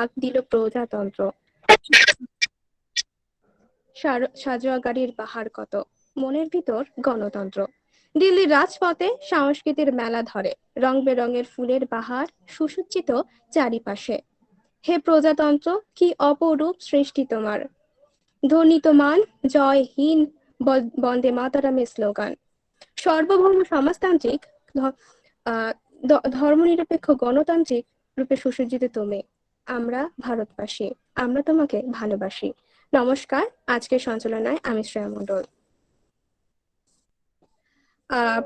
ডাক দিল প্রজাতন্ত্র। সাজোয়া গাড়ির পাহাড় কত, মনের ভিতর গণতন্ত্র। দিল্লির রাজপথে সংস্কৃতির মেলা ধরে, রং বেরঙের ফুলের বাহার সুসজ্জিত চারিপাশে। হে প্রজাতন্ত্র, কি অপরূপ সৃষ্টি তোমার। ধ্বনিত মান জয়হীন বন্দে মাতারামের স্লোগান। সার্বভৌম সমাজতান্ত্রিক ধর্মনিরপেক্ষ গণতান্ত্রিক রূপে সুসজ্জিত তুমি। আমরা ভারতবাসী, আমরা তোমাকে ভালোবাসি। নমস্কার, আজকের সঞ্চালনায় আমি শ্রেয়া মণ্ডল।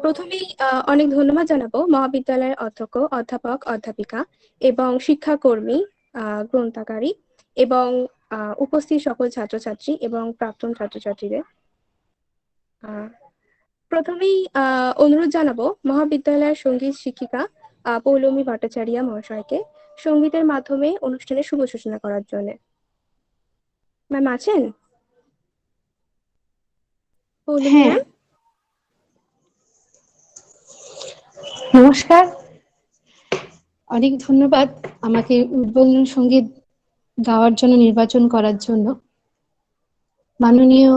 প্রথমেই অনেক ধন্যবাদ জানাবো মহাবিদ্যালয়ের অধ্যক্ষ, অধ্যাপক, অধ্যাপিকা এবং শিক্ষাকর্মী, গ্রন্থাগারিক এবং উপস্থিত সকল ছাত্রছাত্রী এবং প্রাক্তন ছাত্রছাত্রীদের। প্রথমেই অনুরোধ জানাবো মহাবিদ্যালয়ের সঙ্গীত শিক্ষিকা পৌলমী ভট্টাচার্য মহাশয়কে সঙ্গীতের মাধ্যমে অনুষ্ঠানের শুভ সূচনা করার জন্য। ম্যাম আছেন? পৌলমী ম্যাম। নমস্কার, অনেক ধন্যবাদ আমাকে উদ্বোধন সঙ্গীত গাওয়ার জন্য নির্বাচন করার জন্য। মাননীয়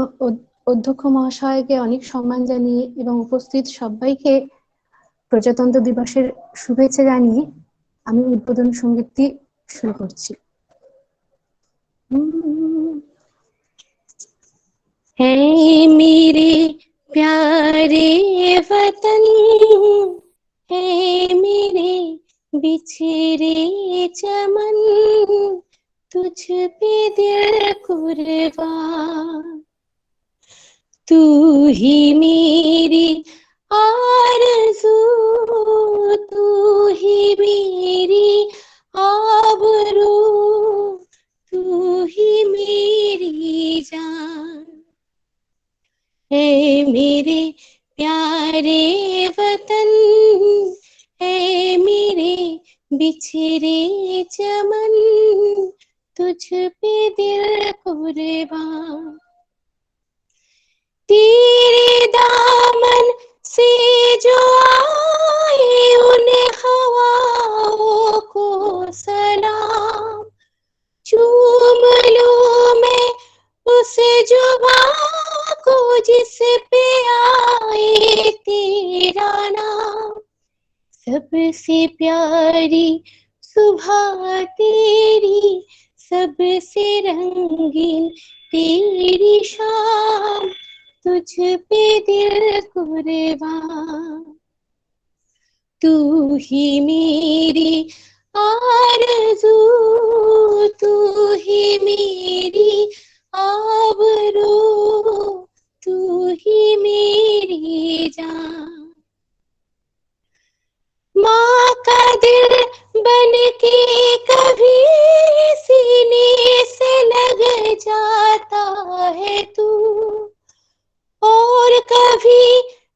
অধ্যক্ষ মহাশয়কে অনেক সম্মান জানিয়ে এবং উপস্থিত সবাইকে প্রজাতন্ত্র দিবসের শুভেচ্ছা জানিয়ে আমি উদ্বোধন সঙ্গীতটি শুরু করছি। হে মেরে প্যারে वतन, है मेरे बिछड़े चमन, तुझ पे दिल कुर्बान। तू ही मेरी आरज़ू, तू ही मेरी आबरू, तू ही मेरी जान। है मेरे प्यारे वतन, है मेरे बिछड़े चमन, तुझ पे दिल कुर्बान। तेरे दामन से जो आए उन हवाओं को सलाम, चूम लूं मैं उस जुबां को जिस पे आए तेरा नाम। सबसे प्यारी सुबह तेरी, सबसे रंगीन तेरी शाम, तुझ पे दिल कुर्बान। तू ही मेरी आरज़ू, तू ही मेरी आबरू, तू ही मेरी जान। माँ का दिल बन के कभी सीने से लग जाता है तू, और कभी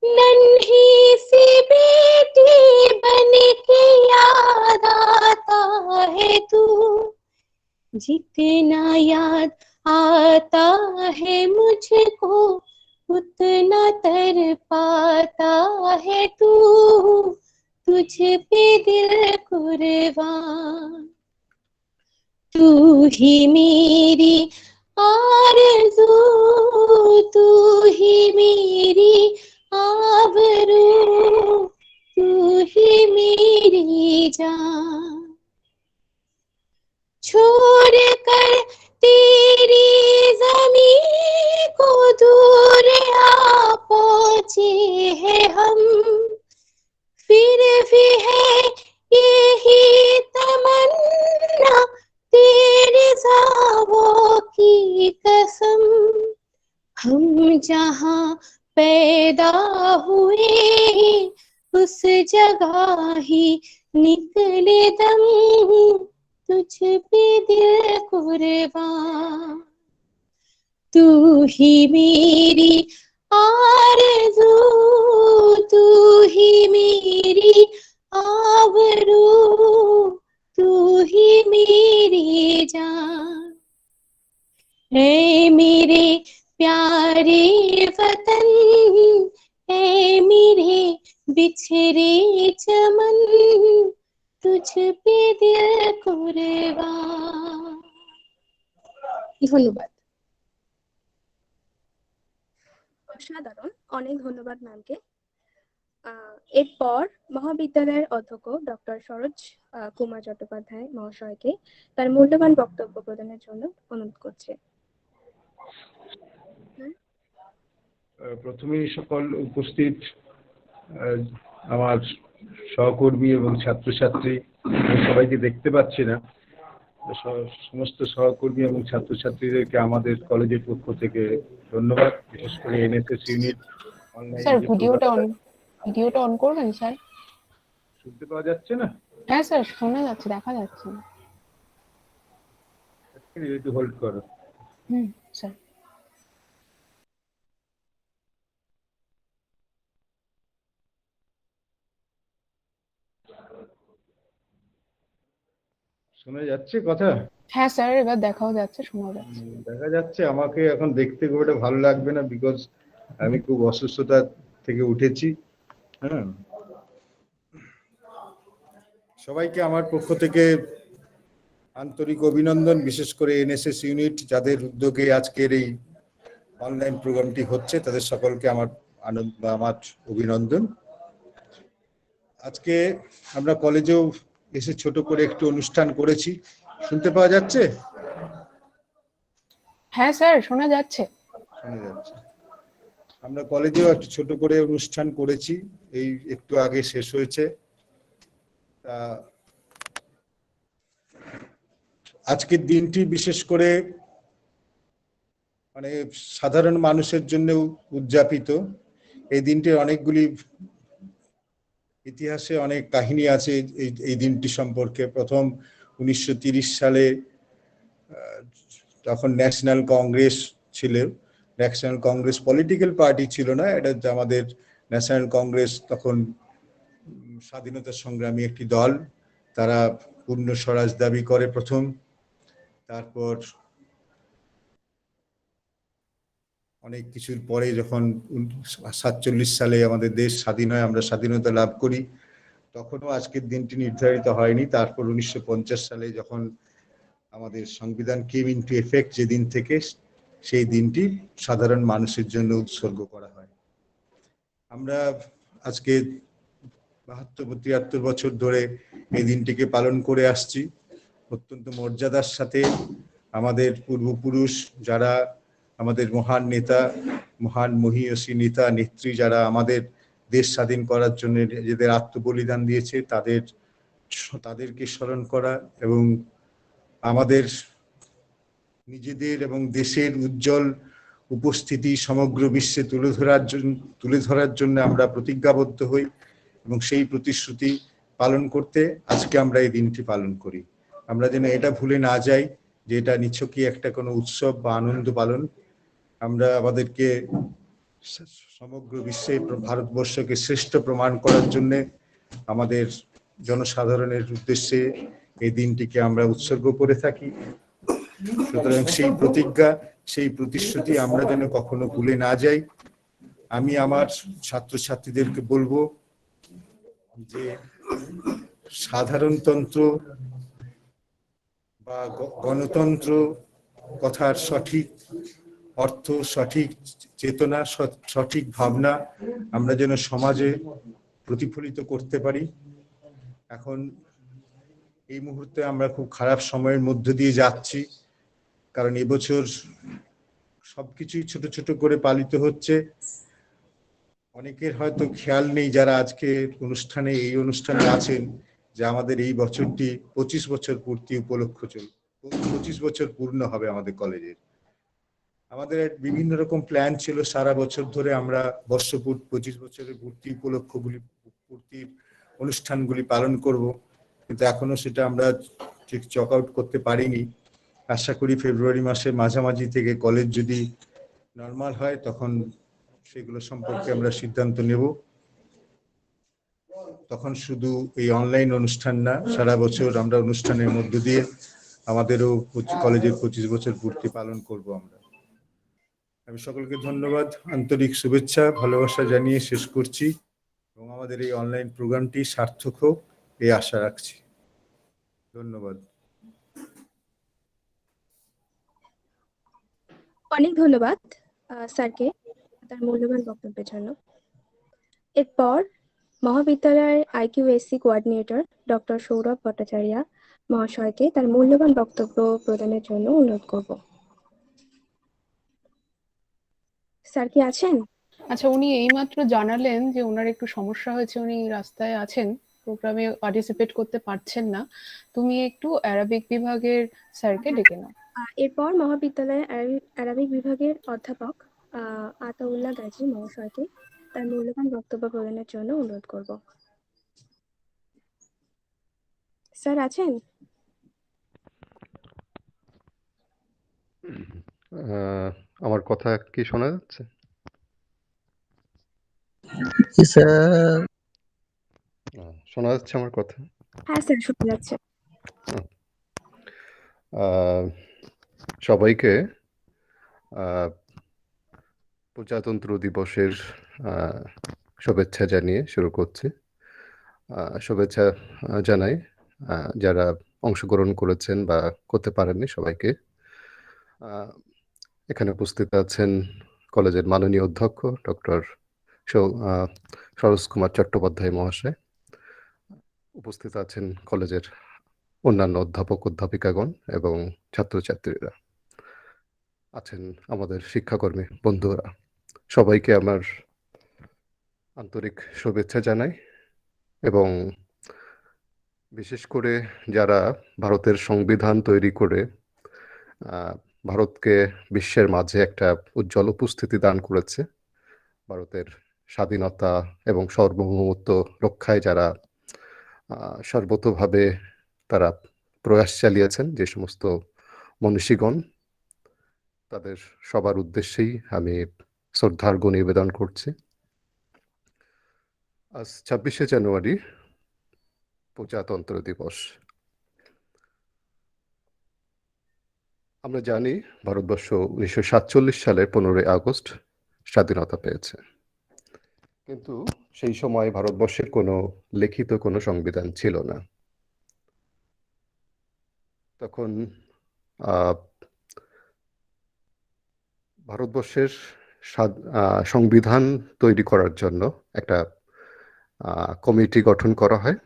नन्ही सी बेटी बन के याद आता है तू। जितना याद आता है मुझको उतना तड़पाता है तू, तुझ पे दिल कुर्बान। तू ही मेरी आरज़ू, तू ही मेरी आबरू, तू ही मेरी जान। छोड़ कर तेरी ज़मीं को दूर आ पहुँचे हैं हम, फिर भी है यही तमन्ना तेरे ज़ावों की कसम। हम जहाँ पैदा हुए उस जगह ही निकले दम, तुझ पे दिल कुर्बान। तू ही मेरी आरज़ू, तू ही मेरी आबरू, तू ही मेरी जान। है मेरे प्यारे वतन, है मेरे बिछड़े चमन, तुझ पे दिल कुर्बान। ধন্যবাদ। অসাধারণ, অনেক ধন্যবাদ ম্যামকে। এরপর মহাবিদ্যালয়ের অধ্যক্ষ ডক্টর সরোজ কুমার চট্টোপাধ্যায় মহাশয়কে তার মূল্যবান বক্তব্য প্রদানের জন্য অনুরোধ করছে। প্রথমেই সকল উপস্থিত আমার সহকর্মী এবং ছাত্রছাত্রী, সবাইকে দেখতে পাচ্ছি না, সমস্ত সহকর্মী এবং ছাত্রছাত্রীদেরকে আমাদের কলেজের পক্ষ থেকে ধন্যবাদ। বিশেষ করে এনএসএস ইউনিট অনলাইন। স্যার ভিডিওটা অন করবেন স্যার? শুনতে পাওয়া যাচ্ছে না? হ্যাঁ স্যার, শোনা যাচ্ছে, দেখা যাচ্ছে না। একটু হোল্ড করো। স্যার। শোনা যাচ্ছে কথা? হ্যাঁ স্যার, এবার দেখাও যাচ্ছে, শোনা যাচ্ছে। দেখা যাচ্ছে। আমাকে এখন দেখতে খুব একটা ভালো লাগবে না, বিকজ আমি খুব অসুস্থতা থেকে উঠেছি। হ্যাঁ, সবাইকে আমার পক্ষ থেকে আন্তরিক অভিনন্দন, বিশেষ করে এনএসএস ইউনিট যাদের উদ্যোগে আজকের এই অনলাইন প্রোগ্রামটি হচ্ছে, তাদের সকলকে আমার অভিনন্দন। আজকে আমরা কলেজেও এসে ছোট করে একটু অনুষ্ঠান করেছি। শুনতে পাওয়া যাচ্ছে? হ্যাঁ স্যার, শোনা যাচ্ছে। শোনা যাচ্ছে। আমরা কলেজেও একটু ছোট করে অনুষ্ঠান করেছি, এই একটু আগে শেষ হয়েছে। আজকের দিনটি বিশেষ করে মানে সাধারণ মানুষের জন্য উদযাপিত। এই দিনটির অনেকগুলি ইতিহাসে অনেক কাহিনী আছে এই দিনটি সম্পর্কে। প্রথম 1930 সালে তখন ন্যাশনাল কংগ্রেস ছিল। ন্যাশনাল কংগ্রেস পলিটিক্যাল পার্টি ছিল না, এটা আমাদের ন্যাশনাল কংগ্রেস তখন স্বাধীনতা সংগ্রামী একটি দল। তারা পূর্ণ স্বরাজ দাবি করে প্রথম। তারপর অনেক কিছুর পরে যখন 47 সালে আমাদের দেশ স্বাধীন হয়, আমরা স্বাধীনতা লাভ করি, তখনও আজকের দিনটি নির্ধারিত হয়নি। তারপর 1950 সালে যখন আমাদের সংবিধান কেম ইনটু এফেক্ট, যেদিন থেকে সেই দিনটি সাধারণ মানুষের জন্য উৎসর্গ করা হয়। আমরা আজকে 72-73 বছর ধরে এই দিনটিকে পালন করে আসছি অত্যন্ত মর্যাদার সাথে। আমাদের পূর্বপুরুষ যারা আমাদের মহান নেতা, মহান মহীয়সী নেতা নেত্রী, যারা আমাদের দেশ স্বাধীন করার জন্য নিজেদের আত্মবলিদান দিয়েছে, তাদেরকে স্মরণ করা এবং আমাদের নিজেদের এবং দেশের উজ্জ্বল উপস্থিতি সমগ্র বিশ্বে তুলে ধরার জন্য আমরা প্রতিজ্ঞাবদ্ধ হই এবং সেই প্রতিশ্রুতি পালন করতে আজকে আমরা এই দিনটি পালন করি। আমরা যেন এটা ভুলে না যাই যে এটা নিছকই একটা কোনো উৎসব বা আনন্দ পালন। আমরা আমাদেরকে সমগ্র বিশ্বে ভারতবর্ষকে শ্রেষ্ঠ প্রমাণ করার জন্য আমাদের জনসাধারণের উদ্দেশ্যে এই দিনটিকে আমরা উৎসর্গ করে থাকি। সুতরাং সেই প্রতিজ্ঞা, সেই প্রতিশ্রুতি আমরা যেন কখনো ভুলে না যাই। আমি আমার ছাত্রছাত্রীদেরকে বলবো যে সাধারণতন্ত্র বা গণতন্ত্র কথার সঠিক অর্থ, সঠিক চেতনা, সঠিক ভাবনা আমরা যেন সমাজে প্রতিফলিত করতে পারি। এখন এই মুহূর্তে আমরা খুব খারাপ সময়ের মধ্য দিয়ে যাচ্ছি, কারণ এবছর সবকিছুই ছোট ছোট করে পালিত হচ্ছে। অনেকের হয়তো খেয়াল নেই যারা আজকে এই অনুষ্ঠানে আছেন, যে আমাদের এই বছরটি 25 বছর পূর্তি উপলক্ষ 25 বছর পূর্ণ হবে আমাদের কলেজের। আমাদের বিভিন্ন রকম প্ল্যান ছিল, সারা বছর ধরে আমরা 25 বছরের পূর্তির অনুষ্ঠানগুলি পালন করব, কিন্তু এখনো সেটা আমরা ঠিক চক আউট করতে পারিনি। আশা করি ফেব্রুয়ারি মাসের মাঝামাঝি থেকে কলেজ যদি নর্মাল হয় তখন সেগুলো সম্পর্কে আমরা সিদ্ধান্ত নেব। তখন শুধু এই অনলাইন অনুষ্ঠান না, সারা বছর আমরা অনুষ্ঠানের মধ্য দিয়ে আমাদেরও কলেজের 25 বছর পূর্তি পালন করব আমরা। আমি সকলকে ধন্যবাদ, আন্তরিক শুভেচ্ছা, ভালোবাসা জানিয়ে শেষ করছি এবং আমাদের এই অনলাইন প্রোগ্রামটি সার্থক হোক এই আশা রাখছি। ধন্যবাদ। অনেক ধন্যবাদ স্যারকে তার মূল্যবান বক্তব্যের জন্য। এরপর মহাবিদ্যালয়ের IQAC coordinator doctor Sourav Bhattacharya মহাশয়কে তার মূল্যবান বক্তব্য প্রদানের জন্য অনুরোধ করব। স্যার কি আছেন? আচ্ছা, উনি এইমাত্র জানালেন যে ওনার একটু সমস্যা হয়েছে, উনি রাস্তায় আছেন, প্রোগ্রামে পার্টিসিপেট করতে পারছেন না। তুমি একটু অ্যারাবিক বিভাগের স্যারকে ডেকে নাও। এরপর মহাবিদ্যালয়ের আরবিক বিভাগের অধ্যাপক আতাউল্লাহ গাজী মহাশয়কে তার মূল্যবান বক্তব্য প্রদানের জন্য অনুরোধ করব। স্যার আছেন? আমার কথা কি শোনা যাচ্ছে? জি স্যার। শোনা যাচ্ছে আমার কথা? হ্যাঁ স্যার, শোনা যাচ্ছে। আহ, সবাইকে প্রজাতন্ত্র দিবসের শুভেচ্ছা জানিয়ে শুরু করছি। শুভেচ্ছা জানাই যারা অংশগ্রহণ করেছেন বা করতে পারেননি সবাইকে। এখানে উপস্থিত আছেন কলেজের মাননীয় অধ্যক্ষ ডক্টর সরোজ কুমার চট্টোপাধ্যায় মহাশয়, উপস্থিত আছেন কলেজের অন্যান্য অধ্যাপক অধ্যাপিকাগণ এবং ছাত্রছাত্রীরা, আছেন আমাদের শিক্ষাকর্মী বন্ধুরা। সবাইকে আমার আন্তরিক শুভেচ্ছা জানাই এবং বিশেষ করে যারা ভারতের সংবিধান তৈরি করে ভারতকে বিশ্বের মাঝে একটা উজ্জ্বল উপস্থিতি দান করেছে, ভারতের স্বাধীনতা এবং সার্বভৌমত্ব রক্ষায় যারা সর্বতোভাবে তারা প্রয়াস চালিয়েছেন, যে সমস্ত মনীষীগণ, তাদের সবার উদ্দেশ্যেই আমি শ্রদ্ধার্ঘ্য নিবেদন করছি। আজ 26শে জানুয়ারি প্রজাতন্ত্র দিবস। আমরা জানি ভারতবর্ষ 1947 সালের 15ই আগস্ট স্বাধীনতা পেয়েছে, কিন্তু সেই সময় ভারতবর্ষের কোনো লিখিত কোনো সংবিধান ছিল না। তখন ভারতবর্ষের সংবিধান তৈরি করার জন্য একটা কমিটি গঠন করা হয়।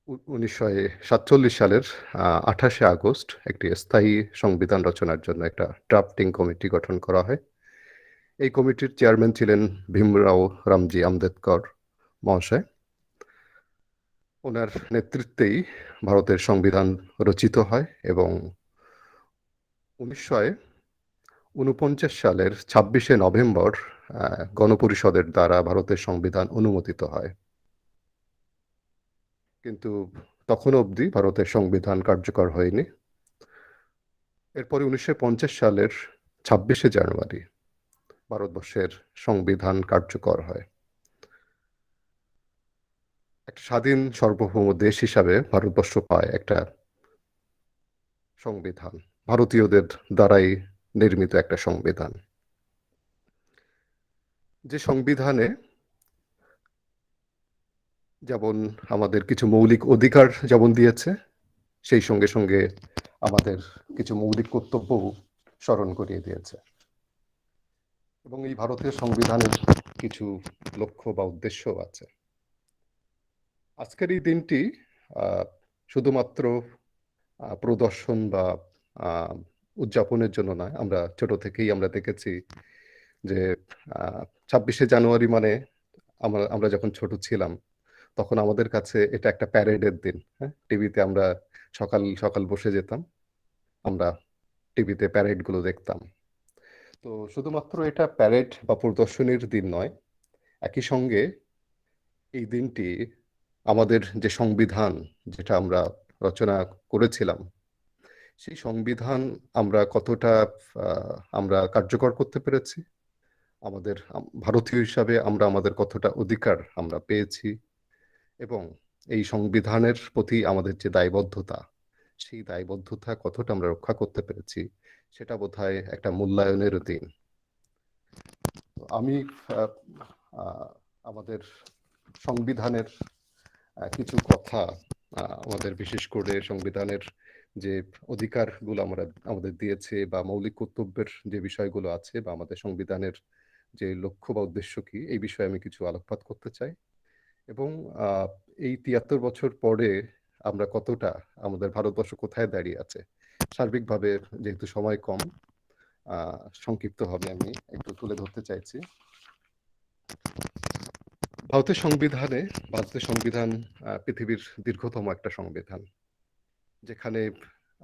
1947 সালের 28শে আগস্ট একটি স্থায়ী সংবিধান রচনার জন্য একটা ড্রাফটিং কমিটি গঠন করা হয়। এই কমিটির চেয়ারম্যান ছিলেন ভীমরাও রামজি আম্বেদকর মহাশয়। ওনার নেতৃত্বেই ভারতের সংবিধান রচিত হয় এবং 1949 সালের 26শে নভেম্বর গণপরিষদের দ্বারা ভারতের সংবিধান অনুমোদিত হয়। কিন্তু তখন অবধি ভারতের সংবিধান কার্যকর হয়নি। এরপরে 1950 সালের 26শে জানুয়ারি ভারতবর্ষের সংবিধান কার্যকর হয়। একটা স্বাধীন সার্বভৌম দেশ হিসাবে ভারতবর্ষ পায় একটা সংবিধান, ভারতীয়দের দ্বারাই নির্মিত একটা সংবিধান, যে সংবিধানে যেমন আমাদের কিছু মৌলিক অধিকার যেমন দিয়েছে, সেই সঙ্গে সঙ্গে আমাদের কিছু মৌলিক কর্তব্য স্মরণ করিয়ে দিয়েছে। এবং এই ভারতীয় সংবিধানের কিছু লক্ষ্য বা উদ্দেশ্যও আছে। আজকের এই দিনটি শুধুমাত্র প্রদর্শন বা উদযাপনের জন্য নয়। আমরা ছোট থেকেই আমরা দেখেছি যে 26শে জানুয়ারি মানে আমরা যখন ছোট ছিলাম তখন আমাদের কাছে এটা একটা প্যারেডের দিন। হ্যাঁ, টিভিতে আমরা সকাল সকাল বসে যেতাম, আমরা টিভিতে প্যারেডগুলো দেখতাম। তো শুধুমাত্র এটা প্যারেড বা প্রদর্শনীর দিন নয়, একই সঙ্গে এই দিনটি আমাদের যে সংবিধান যেটা আমরা রচনা করেছিলাম, সেই সংবিধান আমরা কতটা আমরা কার্যকর করতে পেরেছি, আমাদের ভারতীয় হিসাবে আমরা আমাদের কতটা অধিকার আমরা পেয়েছি, এবং এই সংবিধানের প্রতি আমাদের যে দায়বদ্ধতা, সেই দায়বদ্ধতা কতটা আমরা রক্ষা করতে পেরেছি, সেটা বোধহয় একটা মূল্যায়নের দিন। আমি আমাদের সংবিধানের কিছু কথা আমাদের বিশেষ করে সংবিধানের যে অধিকারগুলো আমাদের দিয়েছে বা মৌলিক কর্তব্যের যে বিষয়গুলো আছে বা আমাদের সংবিধানের যে লক্ষ্য বা উদ্দেশ্য কি এই বিষয়ে আমি কিছু আলোকপাত করতে চাই এবং এই ৭৩ বছর পরে আমরা কতটা আমাদের ভারতবর্ষ কোথায় দাঁড়িয়ে আছে সার্বিকভাবে যেহেতু সময় কম সংক্ষিপ্তভাবে আমি একটু তুলে ধরতে চাইছি। ভারতের সংবিধান পৃথিবীর দীর্ঘতম একটা সংবিধান, যেখানে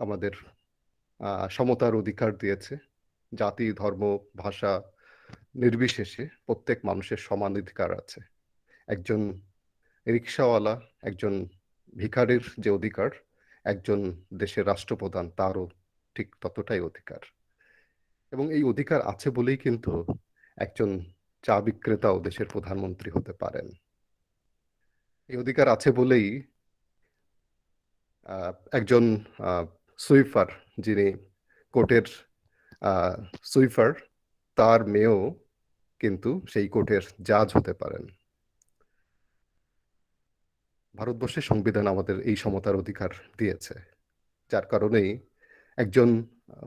আমাদের সমতার অধিকার দিয়েছে। জাতি, ধর্ম, ভাষা নির্বিশেষে প্রত্যেক মানুষের সমান অধিকার আছে। একজন রিক্সাওয়ালা, একজন ভিখারির যে অধিকার, একজন দেশের রাষ্ট্রপ্রধান তারও ঠিক ততটাই অধিকার। এবং এই অধিকার আছে বলেই কিন্তু একজন চা বিক্রেতাও দেশের প্রধানমন্ত্রী হতে পারেন। এই অধিকার আছে বলেই একজন সুইপার, যিনি কোর্টের সুইপার, তার মেয়েও কিন্তু সেই কোর্টের জাজ হতে পারেন। ভারতবর্ষের সংবিধান আমাদের এই সমতার অধিকার দিয়েছে, যার কারণেই একজন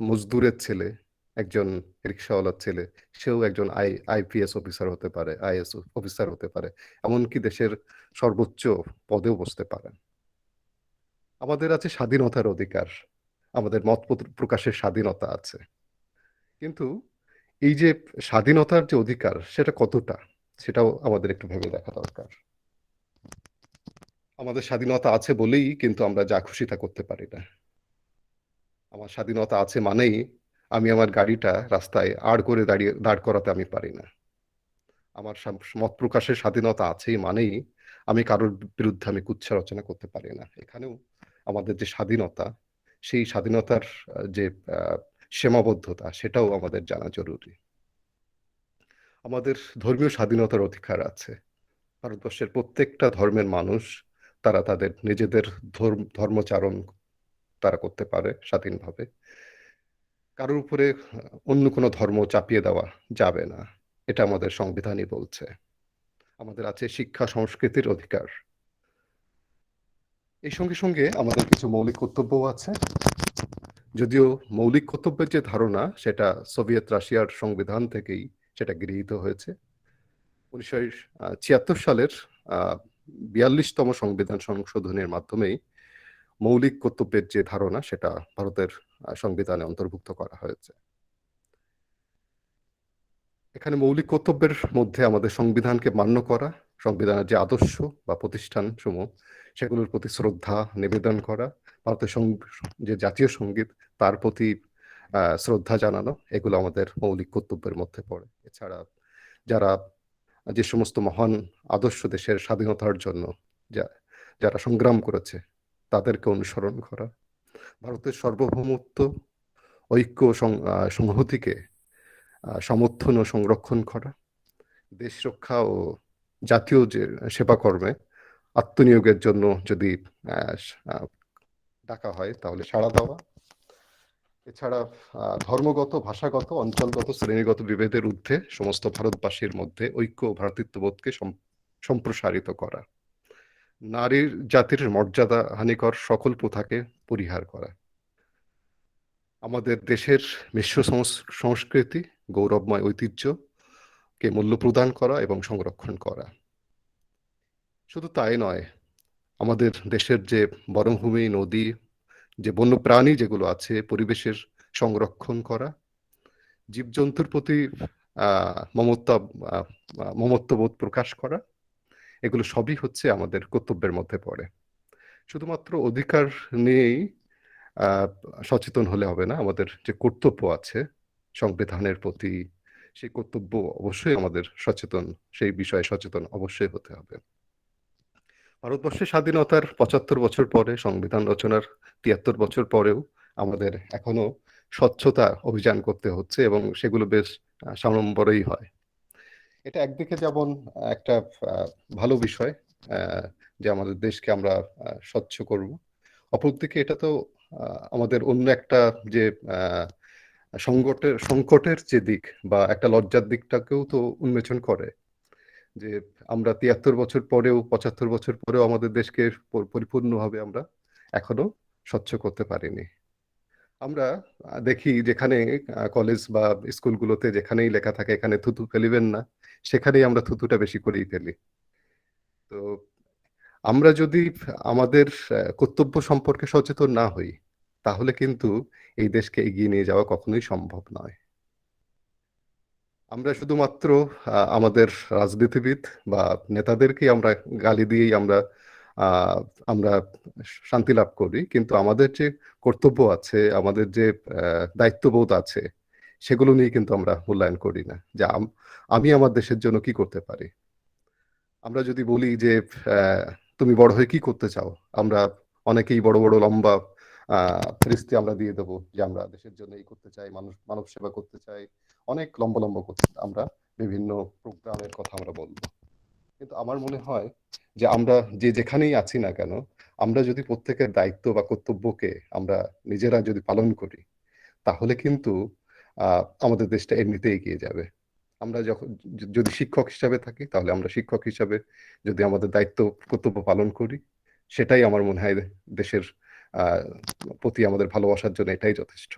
মজদুরের ছেলে, একজন রিক্সাওয়ালার ছেলে, সেও একজন আইপিএস অফিসার হতে পারে, আইএস অফিসার হতে পারে, এমনকি দেশের সর্বোচ্চ পদেও বসতে পারেন। আমাদের আছে স্বাধীনতার অধিকার, আমাদের মত প্রকাশের স্বাধীনতা আছে, কিন্তু এই যে স্বাধীনতার যে অধিকার সেটা কতটা, সেটাও আমাদের একটু ভেবে দেখা দরকার। আমাদের স্বাধীনতা আছে বলেই কিন্তু আমরা যা খুশি তা করতে পারি না। আমার স্বাধীনতা আছে মানেই আমি আমার গাড়িটা রাস্তায় করে দাঁড় করাতে আমি পারি না। আমার মত প্রকাশের স্বাধীনতা আছেই মানেই আমি কারোর বিরুদ্ধে আমি কুৎসা রচনা করতে পারি না। এখানেও আমাদের যে স্বাধীনতা, সেই স্বাধীনতার যে সীমাবদ্ধতা, সেটাও আমাদের জানা জরুরি। আমাদের ধর্মীয় স্বাধীনতার অধিকার আছে। ভারতবর্ষের প্রত্যেকটা ধর্মের মানুষ তারা তাদের নিজেদের ধর্মচারণ তারা করতে পারে স্বাধীনভাবে। কারোর উপরে অন্য কোনো ধর্ম চাপিয়ে দেওয়া যাবে না, এটা আমাদের সংবিধানই বলছে। আমাদের আছে শিক্ষা সংস্কৃতির অধিকার। এই সঙ্গে সঙ্গে আমাদের কিছু মৌলিক কর্তব্যও আছে, যদিও মৌলিক কর্তব্যের যে ধারণা সেটা সোভিয়েত রাশিয়ার সংবিধান থেকেই সেটা গৃহীত হয়েছে। 1976 সালের 42তম সংবিধান সংশোধনের মাধ্যমেই মৌলিক কর্তব্যের যে ধারণা সেটা ভারতের সংবিধানে অন্তর্ভুক্ত করা হয়েছে। এখানে মৌলিক কর্তব্যের মধ্যে আমাদের সংবিধানকে মান্য করা, সংবিধানের যে আদর্শ বা প্রতিষ্ঠান সমূহ সেগুলোর প্রতি শ্রদ্ধা নিবেদন করা, ভারতের যে জাতীয় সঙ্গীত তার প্রতি শ্রদ্ধা জানানো, এগুলো আমাদের মৌলিক কর্তব্যের মধ্যে পড়ে। এছাড়া যে সমস্ত মহান আদর্শ দেশের স্বাধীনতার জন্য যারা সংগ্রাম করেছে তাদেরকে অনুসরণ করা, ভারতের সার্বভৌমত্ব, ঐক্য, সংহতিকে সমর্থন ও সংরক্ষণ করা, দেশ রক্ষা ও জাতীয় যে সেবা কর্মে আত্মনিয়োগের জন্য যদি ডাকা হয় তাহলে সাড়া দেওয়া। এছাড়া ধর্মগত, ভাষাগত, অঞ্চলগত, শ্রেণীগত বিভেদের ঊর্ধ্বে সমস্ত ভারতবাসীর মধ্যে ঐক্য ও ভ্রাতৃত্ববোধকে সম্প্রসারিত করা, নারীর জাতির মর্যাদা হানিকর সকল প্রথাকে পরিহার করা, আমাদের দেশের মিশ্র সংস্কৃতি, গৌরবময় ঐতিহ্যকে মূল্য প্রদান করা এবং সংরক্ষণ করা। শুধু তাই নয়, আমাদের দেশের যে বনভূমি, নদী, যে বন্যপ্রাণী যেগুলো আছে, পরিবেশের সংরক্ষণ করা, জীবজন্তুর প্রতি মমত্ববোধ প্রকাশ করা, এগুলো সবই হচ্ছে আমাদের কর্তব্যের মধ্যে পড়ে। শুধুমাত্র অধিকার নিয়েই সচেতন হলে হবে না, আমাদের যে কর্তব্য আছে সংবিধানের প্রতি, সেই কর্তব্য অবশ্যই আমাদের সেই বিষয়ে সচেতন অবশ্যই হতে হবে। ভারতবর্ষের স্বাধীনতার 75 বছর পরে, সংবিধান রচনার 73 বছর পরেও আমাদের এখনো স্বচ্ছতা অভিযান করতে হচ্ছে এবং সেগুলো বেশ সাড়ম্বরই হয়। এটা একদিকে যেমন একটা ভালো বিষয় যে আমাদের দেশকে আমরা স্বচ্ছ করব, অপরদিকে এটা তো আমাদের অন্য একটা যে সংকটের যে দিক বা একটা লজ্জার দিকটাকেও তো উন্মোচন করে, যে আমরা 73 বছর পরেও 75 বছর পরেও আমাদের দেশকে পরিপূর্ণভাবে আমরা এখনো স্বচ্ছ করতে পারিনি। আমরা দেখি যেখানে কলেজ বা স্কুলগুলোতে যেখানেই লেখা থাকে এখানে থুতু ফেলিবেন না, সেখানেই আমরা থুতুটা বেশি করেই ফেলি। তো আমরা যদি আমাদের কর্তব্য সম্পর্কে সচেতন না হই, তাহলে কিন্তু এই দেশকে এগিয়ে নিয়ে যাওয়া কখনোই সম্ভব নয়। আমরা শুধুমাত্র আমাদের রাজনীতিবিদ বা নেতাদেরকেই আমরা গালি দিয়েই আহ, আমরা শান্তি লাভ করি, কিন্তু আমাদের যে কর্তব্য আছে, আমাদের যে দায়িত্ববোধ আছে, সেগুলো নিয়ে কিন্তু আমরা মূল্যায়ন করি না, যে আমি আমার দেশের জন্য কি করতে পারি। আমরা যদি বলি যে তুমি বড় হয়ে কি করতে চাও, আমরা অনেকেই বড় বড় লম্বা ফেরিস্তি আমরা দিয়ে দেবো যে আমরা দেশের জন্য এই করতে চাই, মানব সেবা করতে চাই, অনেক লম্বা লম্বা করতে আমরা বিভিন্ন প্রোগ্রামের কথা আমরা বলবো। কিন্তু আমার মনে হয় যে আমরা যে যেখানেই আছি না কেন, আমরা যদি প্রত্যেকের দায়িত্ব বা কর্তব্যকে আমরা নিজেরা যদি পালন করি, তাহলে কিন্তু আমাদের দেশটা এমনিতে এগিয়ে যাবে। আমরা যখন যদি শিক্ষক হিসাবে থাকি, তাহলে আমরা শিক্ষক হিসাবে যদি আমাদের দায়িত্ব কর্তব্য পালন করি, সেটাই আমার মনে হয় দেশের প্রতি আমাদের ভালোবাসার জন্য এটাই যথেষ্ট।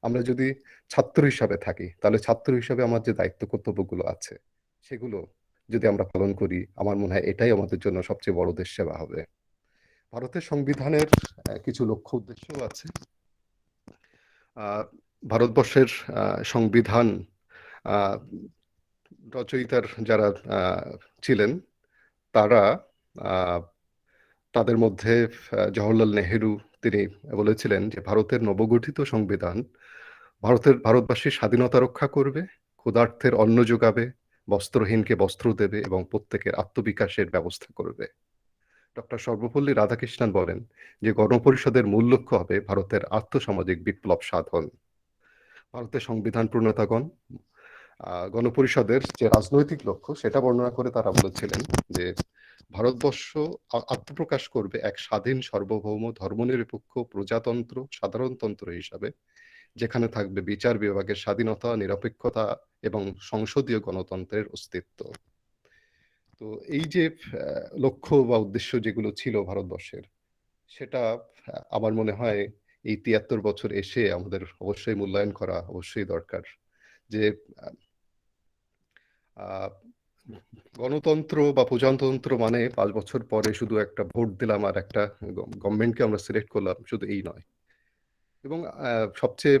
আমরা যদি ছাত্র হিসাবে থাকি, তাহলে ছাত্র হিসাবে আমার যে দায়িত্ব কর্তব্যগুলো আছে, সেগুলো যদি আমরা পালন করি, আমার মনে হয় এটাই আমাদের জন্য সবচেয়ে বড় দেশ সেবা হবে। ভারতের সংবিধানের কিছু লক্ষ্য উদ্দেশ্যও আছে। ভারতবর্ষের সংবিধান রচয়িতার যারা ছিলেন, তারা তাদের মধ্যে জওহরলাল নেহেরু, তিনি বলেছিলেন যে ভারতের নবগঠিত সংবিধান ভারতবাসীর স্বাধীনতা রক্ষা করবে, ক্ষুধার্তের অন্ন যোগাবে, বস্ত্রহীনকে বস্ত্র দেবে এবং প্রত্যেকের আত্মবিকাশের ব্যবস্থা করবে। ডক্টর সর্বপল্লী রাধাকৃষ্ণন বলেন যে গণপরিষদের মূল লক্ষ্য হবে ভারতের আর্থসামাজিক বিপ্লব সাধন। ভারতের সংবিধান প্রণেতাগণ গণপরিষদের যে রাজনৈতিক লক্ষ্য সেটা বর্ণনা করে তারা বলেছিলেন যে ভারতবর্ষ আত্মপ্রকাশ করবে এক স্বাধীন, সার্বভৌম, ধর্মনিরপেক্ষ, প্রজাতন্ত্র, সাধারণতন্ত্র হিসাবে, যেখানে থাকবে বিচার বিভাগের স্বাধীনতা, নিরপেক্ষতা এবং সংসদীয় গণতন্ত্রের অস্তিত্ব। তো এই যে লক্ষ্য বা উদ্দেশ্য যেগুলো ছিল ভারতবর্ষের, সেটা আমার মনে হয় এই 73 বছর এসে আমাদের অবশ্যই মূল্যায়ন করা অবশ্যই দরকার। যে গণতন্ত্র বা প্রজাতন্ত্র মানে 5 বছর পরে শুধু একটা ভোট দিলাম আর একটা গভর্নমেন্টকে আমরা সিলেক্ট করলাম, শুধু এই নয়। এবং সবচেয়ে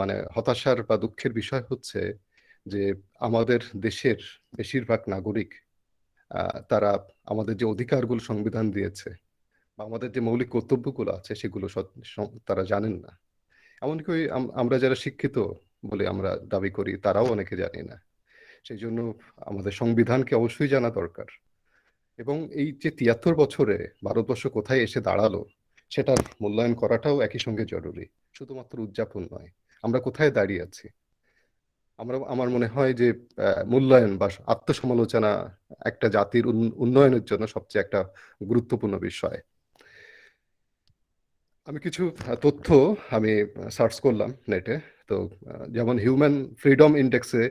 মানে হতাশার বা দুঃখের বিষয় হচ্ছে যে আমাদের দেশের বেশিরভাগ নাগরিক, তারা আমাদের যে অধিকারগুলো সংবিধান দিয়েছে বা আমাদের যে মৌলিক কর্তব্যগুলো আছে, সেগুলো তারা জানেন না। এমনকি আমরা যারা শিক্ষিত বলে আমরা দাবি করি, তারাও অনেকে জানি না। সেই জন্য আমাদের সংবিধানকে অবশ্যই জানা দরকার। এবং এই যে 73 বছরে ভারতবর্ষ কোথায় এসে দাঁড়ালো, সেটার মূল্যায়ন করাটাও একই সঙ্গে জরুরি, শুধুমাত্র উদযাপন নয়। আমরা কোথায় দাঁড়িয়ে আছি, আমার মনে হয় যে মূল্যায়ন বা আত্মসমালোচনা একটা জাতির উন্নয়নের জন্য সবচেয়ে একটা গুরুত্বপূর্ণ বিষয়। আমি কিছু তথ্য আমি সার্চ করলাম নেটে। তো যেমন হিউম্যান ফ্রিডম ইন্ডেক্সে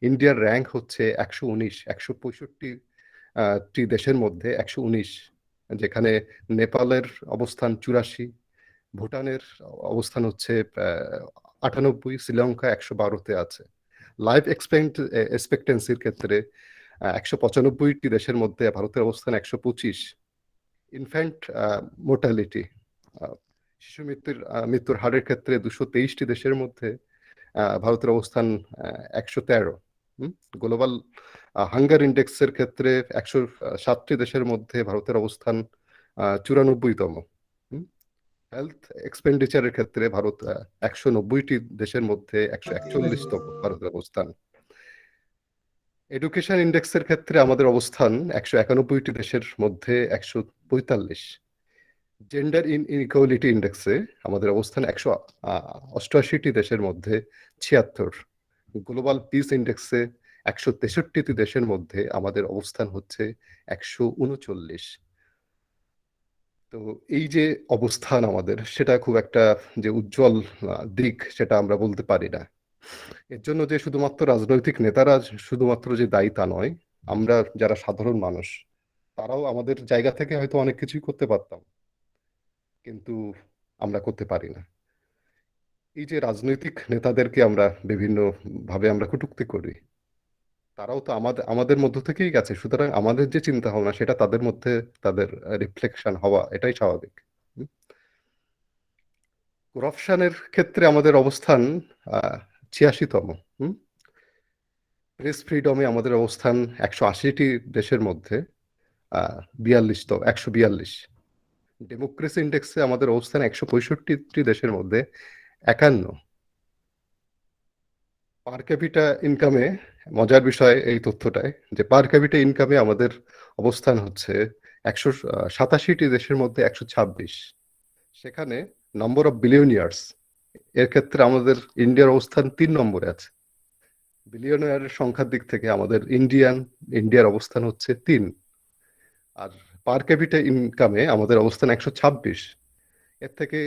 ইন্ডিয়ার র্যাঙ্ক হচ্ছে 119, 165টি দেশের মধ্যে 119, যেখানে নেপালের অবস্থান 84, ভুটানের অবস্থান হচ্ছে 98, শ্রীলঙ্কা 112তে আছে। লাইফ এক্সপেক্টেন্সির ক্ষেত্রে 195টি দেশের মধ্যে ভারতের অবস্থান 125। ইনফ্যান্ট মোর্টালিটি, শিশু মৃত্যুর হারের ক্ষেত্রে 223টি দেশের মধ্যে ভারতের অবস্থান 113। গ্লোবাল হাঙ্গার ইন্ডেক্সের ক্ষেত্রে 107টি দেশের মধ্যে ভারতের অবস্থান 94তম। হেলথ এক্সপেন্ডিচারের ক্ষেত্রে ভারত 190টি দেশের মধ্যে 141তম ভারতের অবস্থান। এডুকেশন ইন্ডেক্সের ক্ষেত্রে আমাদের অবস্থান 191টি দেশের মধ্যে 145। জেন্ডার ইনইকুয়ালিটি ইন্ডেক্সে আমাদের অবস্থান 188টি দেশের মধ্যে 76। গ্লোবাল পিস ইন্ডেক্সে 163টি দেশের মধ্যে আমাদের অবস্থান হচ্ছে 139। তো এই যে অবস্থান আমাদের, সেটা খুব একটা যে উজ্জ্বল দিক সেটা আমরা বলতে পারি না। এর জন্য যে শুধুমাত্র রাজনৈতিক নেতারা শুধুমাত্র যে দায়ী তা নয়, আমরা যারা সাধারণ মানুষ, তারাও আমাদের জায়গা থেকে হয়তো অনেক কিছুই করতে পারতাম, কিন্তু আমরা করতে পারি না। এই যে রাজনৈতিক নেতাদেরকে আমরা বিভিন্ন ভাবে আমরা কটূক্তি করি, তারাও তো আমাদের আমাদের মধ্য থেকেই গেছে, সুতরাং আমাদের যে চিন্তা ভাবনা সেটা তাদের মধ্যে তাদের রিফ্লেকশন হওয়া এটাই স্বাভাবিক। করাপশনের ক্ষেত্রে আমাদের অবস্থান 86তম। প্রেস ফ্রিডমে আমাদের অবস্থান 180টি দেশের মধ্যে 142। ডেমোক্রেসি ইন্ডেক্সে আমাদের অবস্থান 165টি দেশের মধ্যে 51। পার ক্যাপিটা ইনকামে, মজার বিষয় এই তথ্যটায় যে পার ক্যাপিটা ইনকামে আমাদের অবস্থান হচ্ছে 187টি দেশের মধ্যে 126। সেখানে নম্বর অফ বিলিয়নিয়ার্স এর ক্ষেত্রে আমাদের ইন্ডিয়ার অবস্থান 3 নম্বরে আছে। বিলিয়নিয়ারের সংখ্যার দিক থেকে আমাদের ইন্ডিয়ার অবস্থান হচ্ছে 3। আর পার ক্যাপিটা ইনকামে আমাদের অবস্থান 126। এর থেকে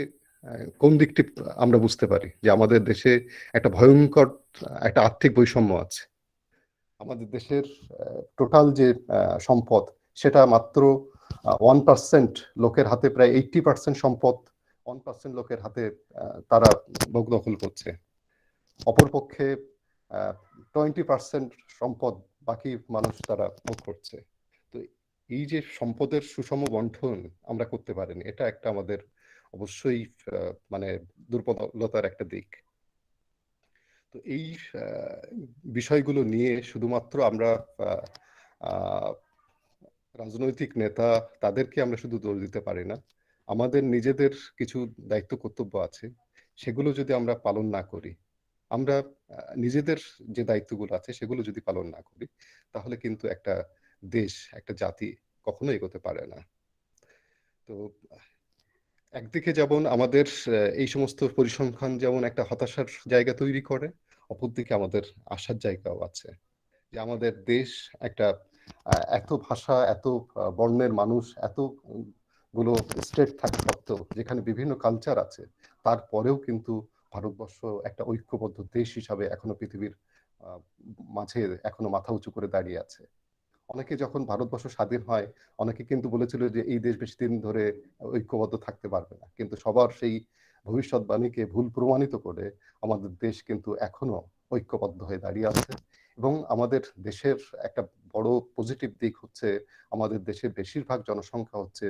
কোন দিকটি আমরা বুঝতে পারি যে আমাদের দেশে একটা ভয়ঙ্কর একটা আর্থিক বৈষম্য আছে। আমাদের দেশের টোটাল যে সম্পদ সেটা মাত্র 1% লোকের হাতে, প্রায় 80% সম্পদ 1% লোকের হাতে তারা ভোগ দখল করছে। অপরপক্ষে 20% সম্পদ বাকি মানুষ তারা ভোগ করছে। তো এই যে সম্পদের সুষম বন্টন আমরা করতে পারিনি, এটা একটা আমাদের অবশ্যই মানে দুর্বলতার একটা দিক। তো এই বিষয়গুলো নিয়ে শুধুমাত্র আমরা রাজনৈতিক নেতা তাদেরকে আমরা শুধু দোষ দিতে পারি না, আমাদের নিজেদের কিছু দায়িত্ব কর্তব্য আছে, সেগুলো যদি আমরা পালন না করি, আমরা নিজেদের যে দায়িত্বগুলো আছে সেগুলো যদি পালন না করি, তাহলে কিন্তু একটা দেশ, একটা জাতি কখনো এগোতে পারে না। তো একদিকে যেমন আমাদের এই সমস্ত পরিসংখ্যান যেমন একটা হতাশার জায়গা তৈরি করে, অপরদিকে আমাদের আশার জায়গাও আছে যে আমাদের দেশ একটা এত ভাষা, এত বর্ণের মানুষ, এত গুলো স্টেট থাকা সত্ত্বেও, যেখানে বিভিন্ন কালচার আছে, তারপরেও কিন্তু ভারতবর্ষ একটা ঐক্যবদ্ধ দেশ হিসাবে এখনো পৃথিবীর মাঝে এখনো মাথা উঁচু করে দাঁড়িয়ে আছে। অনেকে যখন ভারতবর্ষ স্বাধীন হয়, অনেকে কিন্তু বলেছিল যে এই দেশ বেশি দিন ধরে ঐক্যবদ্ধ থাকতে পারবে না, কিন্তু সবার সেই ভবিষ্যৎবাণীকে ভুল প্রমাণিত করে আমাদের দেশ কিন্তু এখনো ঐক্যবদ্ধ হয়ে দাঁড়িয়ে আছে। এবং আমাদের দেশের একটা বড় পজিটিভ দিক হচ্ছে আমাদের দেশের বেশিরভাগ জনসংখ্যা হচ্ছে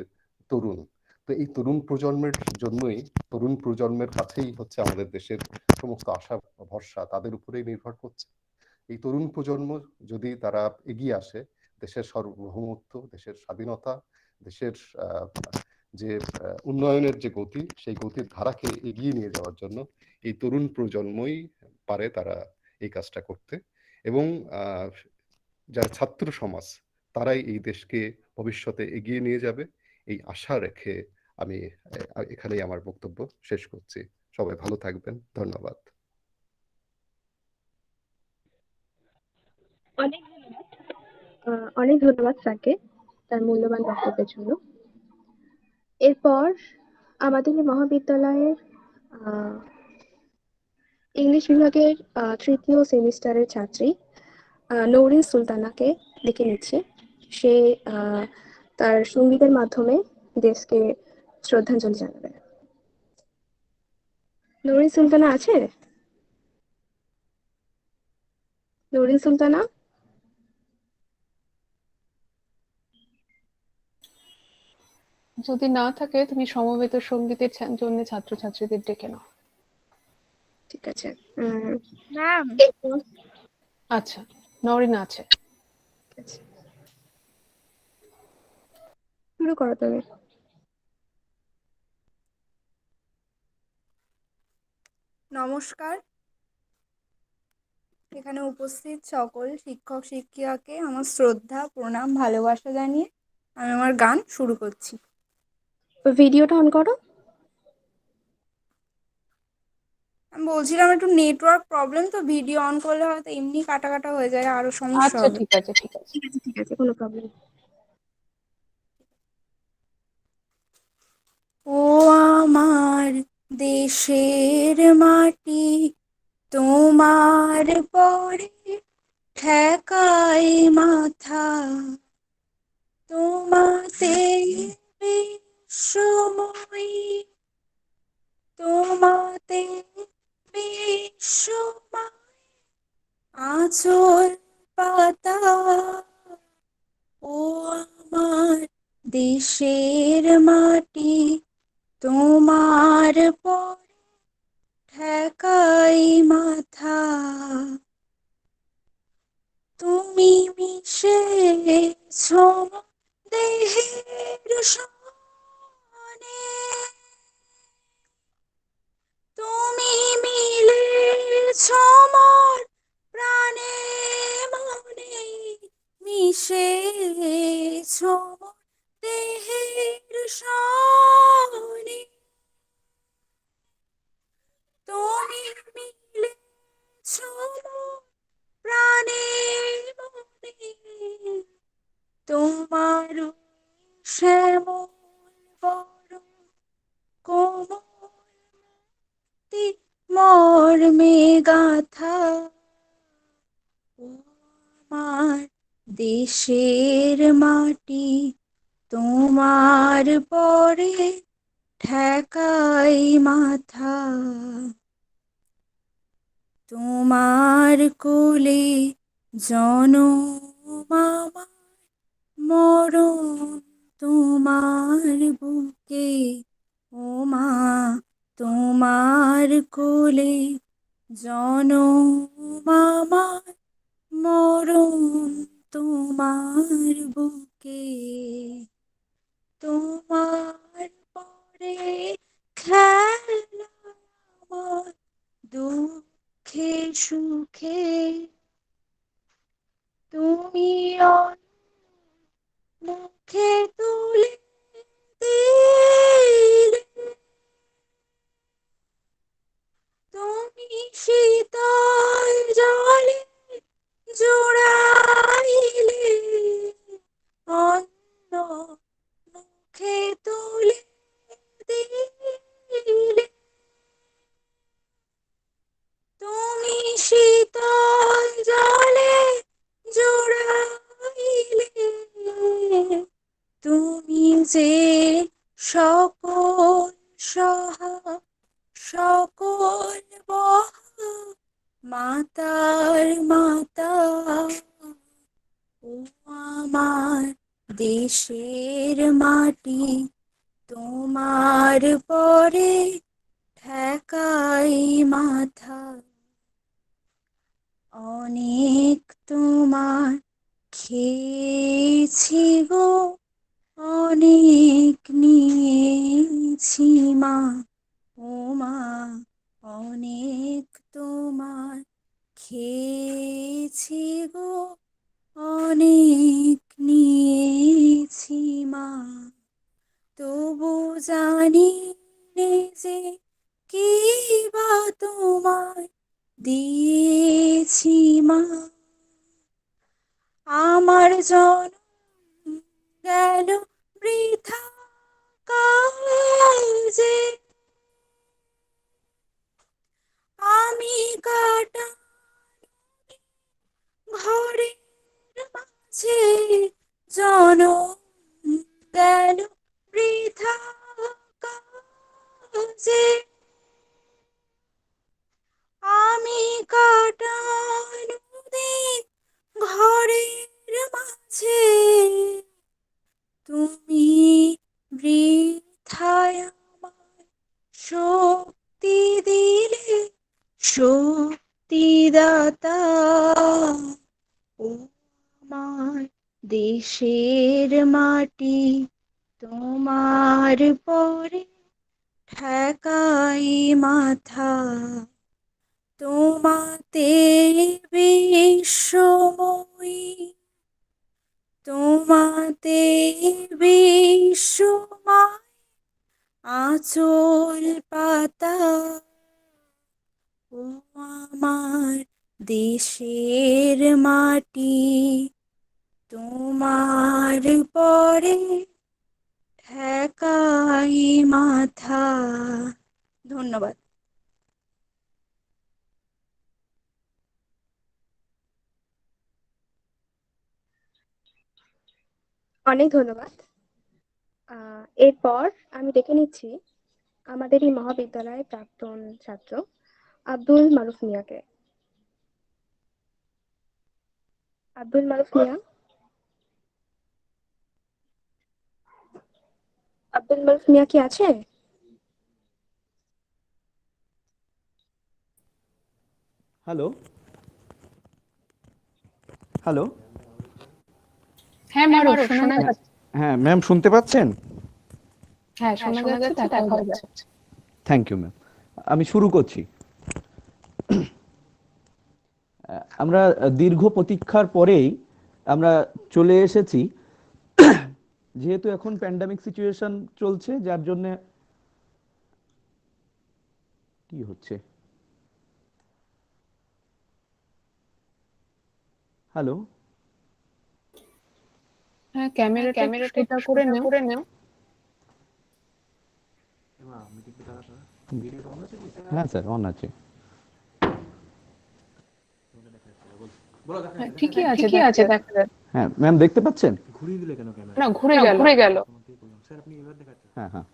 তরুণ। তো এই তরুণ প্রজন্মের জন্যই, তরুণ প্রজন্মের কাছেই হচ্ছে আমাদের দেশের সমস্ত আশা ভরসা তাদের উপরেই নির্ভর করছে। এই তরুণ প্রজন্ম যদি তারা এগিয়ে আসে, দেশের সার্বভৌমত্ব, দেশের স্বাধীনতা, দেশের যে উন্নয়নের যে গতি, সেই গতির ধারাকে এগিয়ে নিয়ে যাওয়ার জন্য এই তরুণ প্রজন্মই পারে তারা এই কাজটা করতে। এবং যারা ছাত্র সমাজ, তারাই এই দেশকে ভবিষ্যতে এগিয়ে নিয়ে যাবে, এই আশা রেখে আমি এখানেই আমার বক্তব্য শেষ করছি। সবাই ভালো থাকবেন, ধন্যবাদ। অনেক ধন্যবাদ। অনেক ধন্যবাদ স্যারকে তার মূল্যবান বক্তব্যের জন্য। এরপর আমাদের এই মহাবিদ্যালয়ের ইংলিশ বিভাগের 3য় সেমিস্টারের ছাত্রী নৌরিন সুলতানাকে ডেকে নিচ্ছি। সে তার সঙ্গীতের মাধ্যমে দেশকে শ্রদ্ধাঞ্জলি জানাবে। নৌরিন সুলতানা আছে? নৌরিন সুলতানা? যদি না থাকে, তুমি সমবেত সঙ্গীতের জন্য ছাত্রছাত্রীদের ডেকে নাও। ঠিক আছে। ম্যাম, আচ্ছা, নরিন আছে। শুরু করো তুমি। নমস্কার। এখানে উপস্থিত সকল শিক্ষক শিক্ষিকাকে আমার শ্রদ্ধা, প্রণাম, ভালোবাসা জানিয়ে আমি আমার গান শুরু করছি। ভিডিওটা অন করো। আমি বলছিলাম একটু নেটওয়ার্ক প্রবলেম, তো ভিডিও অন করলে হয়তো এমনি কাটা কাটা হয়ে যায়, আরো সমস্যা আচ্ছা, হবে। ঠিক আছে, ঠিক আছে। ঠিক আছে, কোনো প্রবলেম। ও আমার দেশের মাটি, তোমার পরে ঠেকাই মাথা, তোমাতে বিশ্বময়ী, তোমাতে বিশ্বময় আঁচল পাতা, ও আমার দেশের মাটি, তোমার পরে ঠেকাই মাথা। তুমি মিশেছ দেহের সনে, তুমি মিলেছ মোর প্রাণে মনে, মিশেছ মোর দেহের সনে, তুমি মিলেছ মোর প্রাণে মনে, তোমার শ্যামল বরণ কোমল মর্মে গাথা, ও আমার দেশের মাটি, তোমার পরে ঠেকাই মাথা। তোমার কোলে জনম আমার, মরণ তোমার বুকে, ও মা তোমার কোলে জনম আমার, মরণ তোমার বুকে। তোমার পরে খেলা আমার দুঃখে সুখে, তুমি মুখে তুলে দিলে, তুমি শীতল জলে জোড়াইলে, অন্য মুখে তুলে দিলে, তুমি শীতল জলে জোড়াইলে, তুমি যে সকল সহা সকল বহা মাতার মাতা, ও আমার দেশের মাটি, তোমার পরে ঠেকাই মাথা। অনেক তোমার খেয়েছি গো, অনেক নিয়েছি মা, ও মা অনেক তোমার খেয়েছি গো, অনেক নিয়েছি মা, তবু জানি নে যে কি বা তোমায় দিয়েছি মা, আমার জনম গেল বৃথা কাজে, আমি কাটা ঘরের মাঝে, জনম গেল বৃথা কাজে, আমি কাটানো দিন ঘরের মাঝে, তুমি বৃথায় আমায় শক্তি দিলে, শক্তিদাতা, ও আমার দেশের মাটি, তোমার পরে ঠেকাই মাথা। তোমাতে বিশ্বময়ী, তোমাতে বিশ্বময় আঁচল পাতা, ও আমার দেশের মাটি, তোমার পরে ঠেকাই মাথা। ধন্যবাদ। অনেক ধন্যবাদ। এরপর আমি ডেকে নিচ্ছি আমাদের এই মহাবিদ্যালয়ের প্রাক্তন ছাত্র আব্দুল মারুফ মিয়াকে। আব্দুল মারুফ মিয়া, আব্দুল মারুফ মিয়া কি আছে? হ্যালো হ্যালো হ্যাঁ মারুফ, শোনা যাচ্ছে। হ্যাঁ ম্যাম, শুনতে পাচ্ছেন? হ্যাঁ শোনা যাচ্ছে, দেখা হয়ে যাচ্ছে। Thank you ma'am. আমি শুরু করছি। আমরা দীর্ঘ প্রতীক্ষার পরেই আমরা চলে এসেছি। যেহেতু এখন প্যান্ডামিক সিচুয়েশন চলছে, যার জন্য কি হচ্ছে, হ্যালো হ্যাঁ ক্যামেরাটা একটু করে নাও। হ্যাঁ স্যার, অন আছে। হ্যাঁ, ঠিকই আছে দেখা যাচ্ছে। হ্যাঁ ম্যাম, দেখতে পাচ্ছেন? না, ঘুরে গেল। হ্যাঁ হ্যাঁ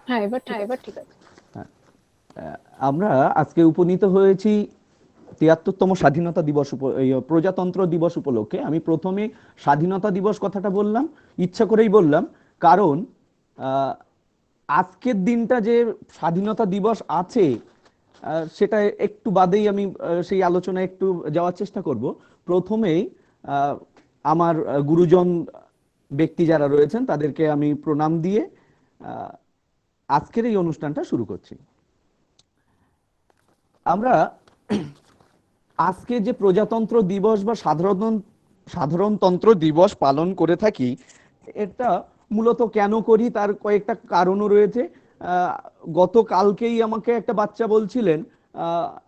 হ্যাঁ এবার ঠিক আছে। আমরা আজকে উপনীত হয়েছি ৭৩তম স্বাধীনতা দিবস প্রজাতন্ত্র দিবস উপলক্ষে। আমি প্রথমে স্বাধীনতা দিবস কথাটা বললাম, ইচ্ছা করেই বললাম, কারণ আজকের দিনটা যে স্বাধীনতা দিবস আছে সেটা একটু বাদেই আমি সেই আলোচনায় একটু যাওয়ার চেষ্টা করব। প্রথমেই আমার গুরুজন ব্যক্তি যারা রয়েছেন তাদেরকে আমি প্রণাম দিয়ে আজকের এই অনুষ্ঠানটা শুরু করছি। আমরা আজকে যে প্রজাতন্ত্র দিবস বা সাধারণতন্ত্র দিবস পালন করে থাকি, এটা মূলত কেন করি তার কয়েকটা কারণও রয়েছে। গতকালকেই আমাকে একটা বাচ্চা বলছিলেন,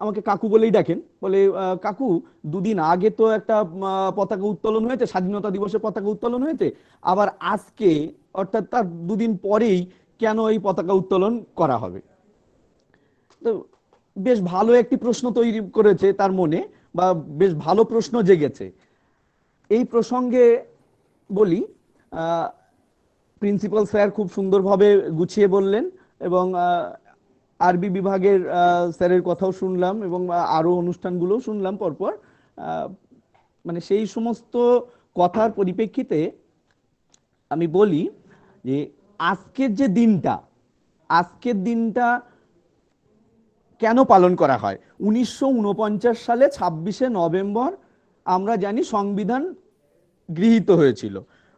আমাকে কাকু বলেই ডাকেন, বলে কাকু দুদিন আগে তো একটা পতাকা উত্তোলন হয়েছে, স্বাধীনতা দিবসের পতাকা উত্তোলন হয়েছে, আবার আজকে অর্থাৎ তার দুদিন পরেই কেন এই পতাকা উত্তোলন করা হবে? তো বেশ ভালো একটি প্রশ্ন তৈরি করেছে তার মনে, বা বেশ ভালো প্রশ্ন জেগেছে। এই প্রসঙ্গে বলি, প্রিন্সিপাল স্যার খুব সুন্দরভাবে গুছিয়ে বললেন, এবং আরবি বিভাগের স্যারের কথাও শুনলাম, এবং আরো অনুষ্ঠানগুলো শুনলাম পরপর। মানে সেই সমস্ত কথার পরিপ্রেক্ষিতে আমি বলি যে আজকের দিনটা কেন পালন করা হয়। 1949 সালে 26শে নভেম্বর আমরা জানি সংবিধান গৃহীত হয়েছিল।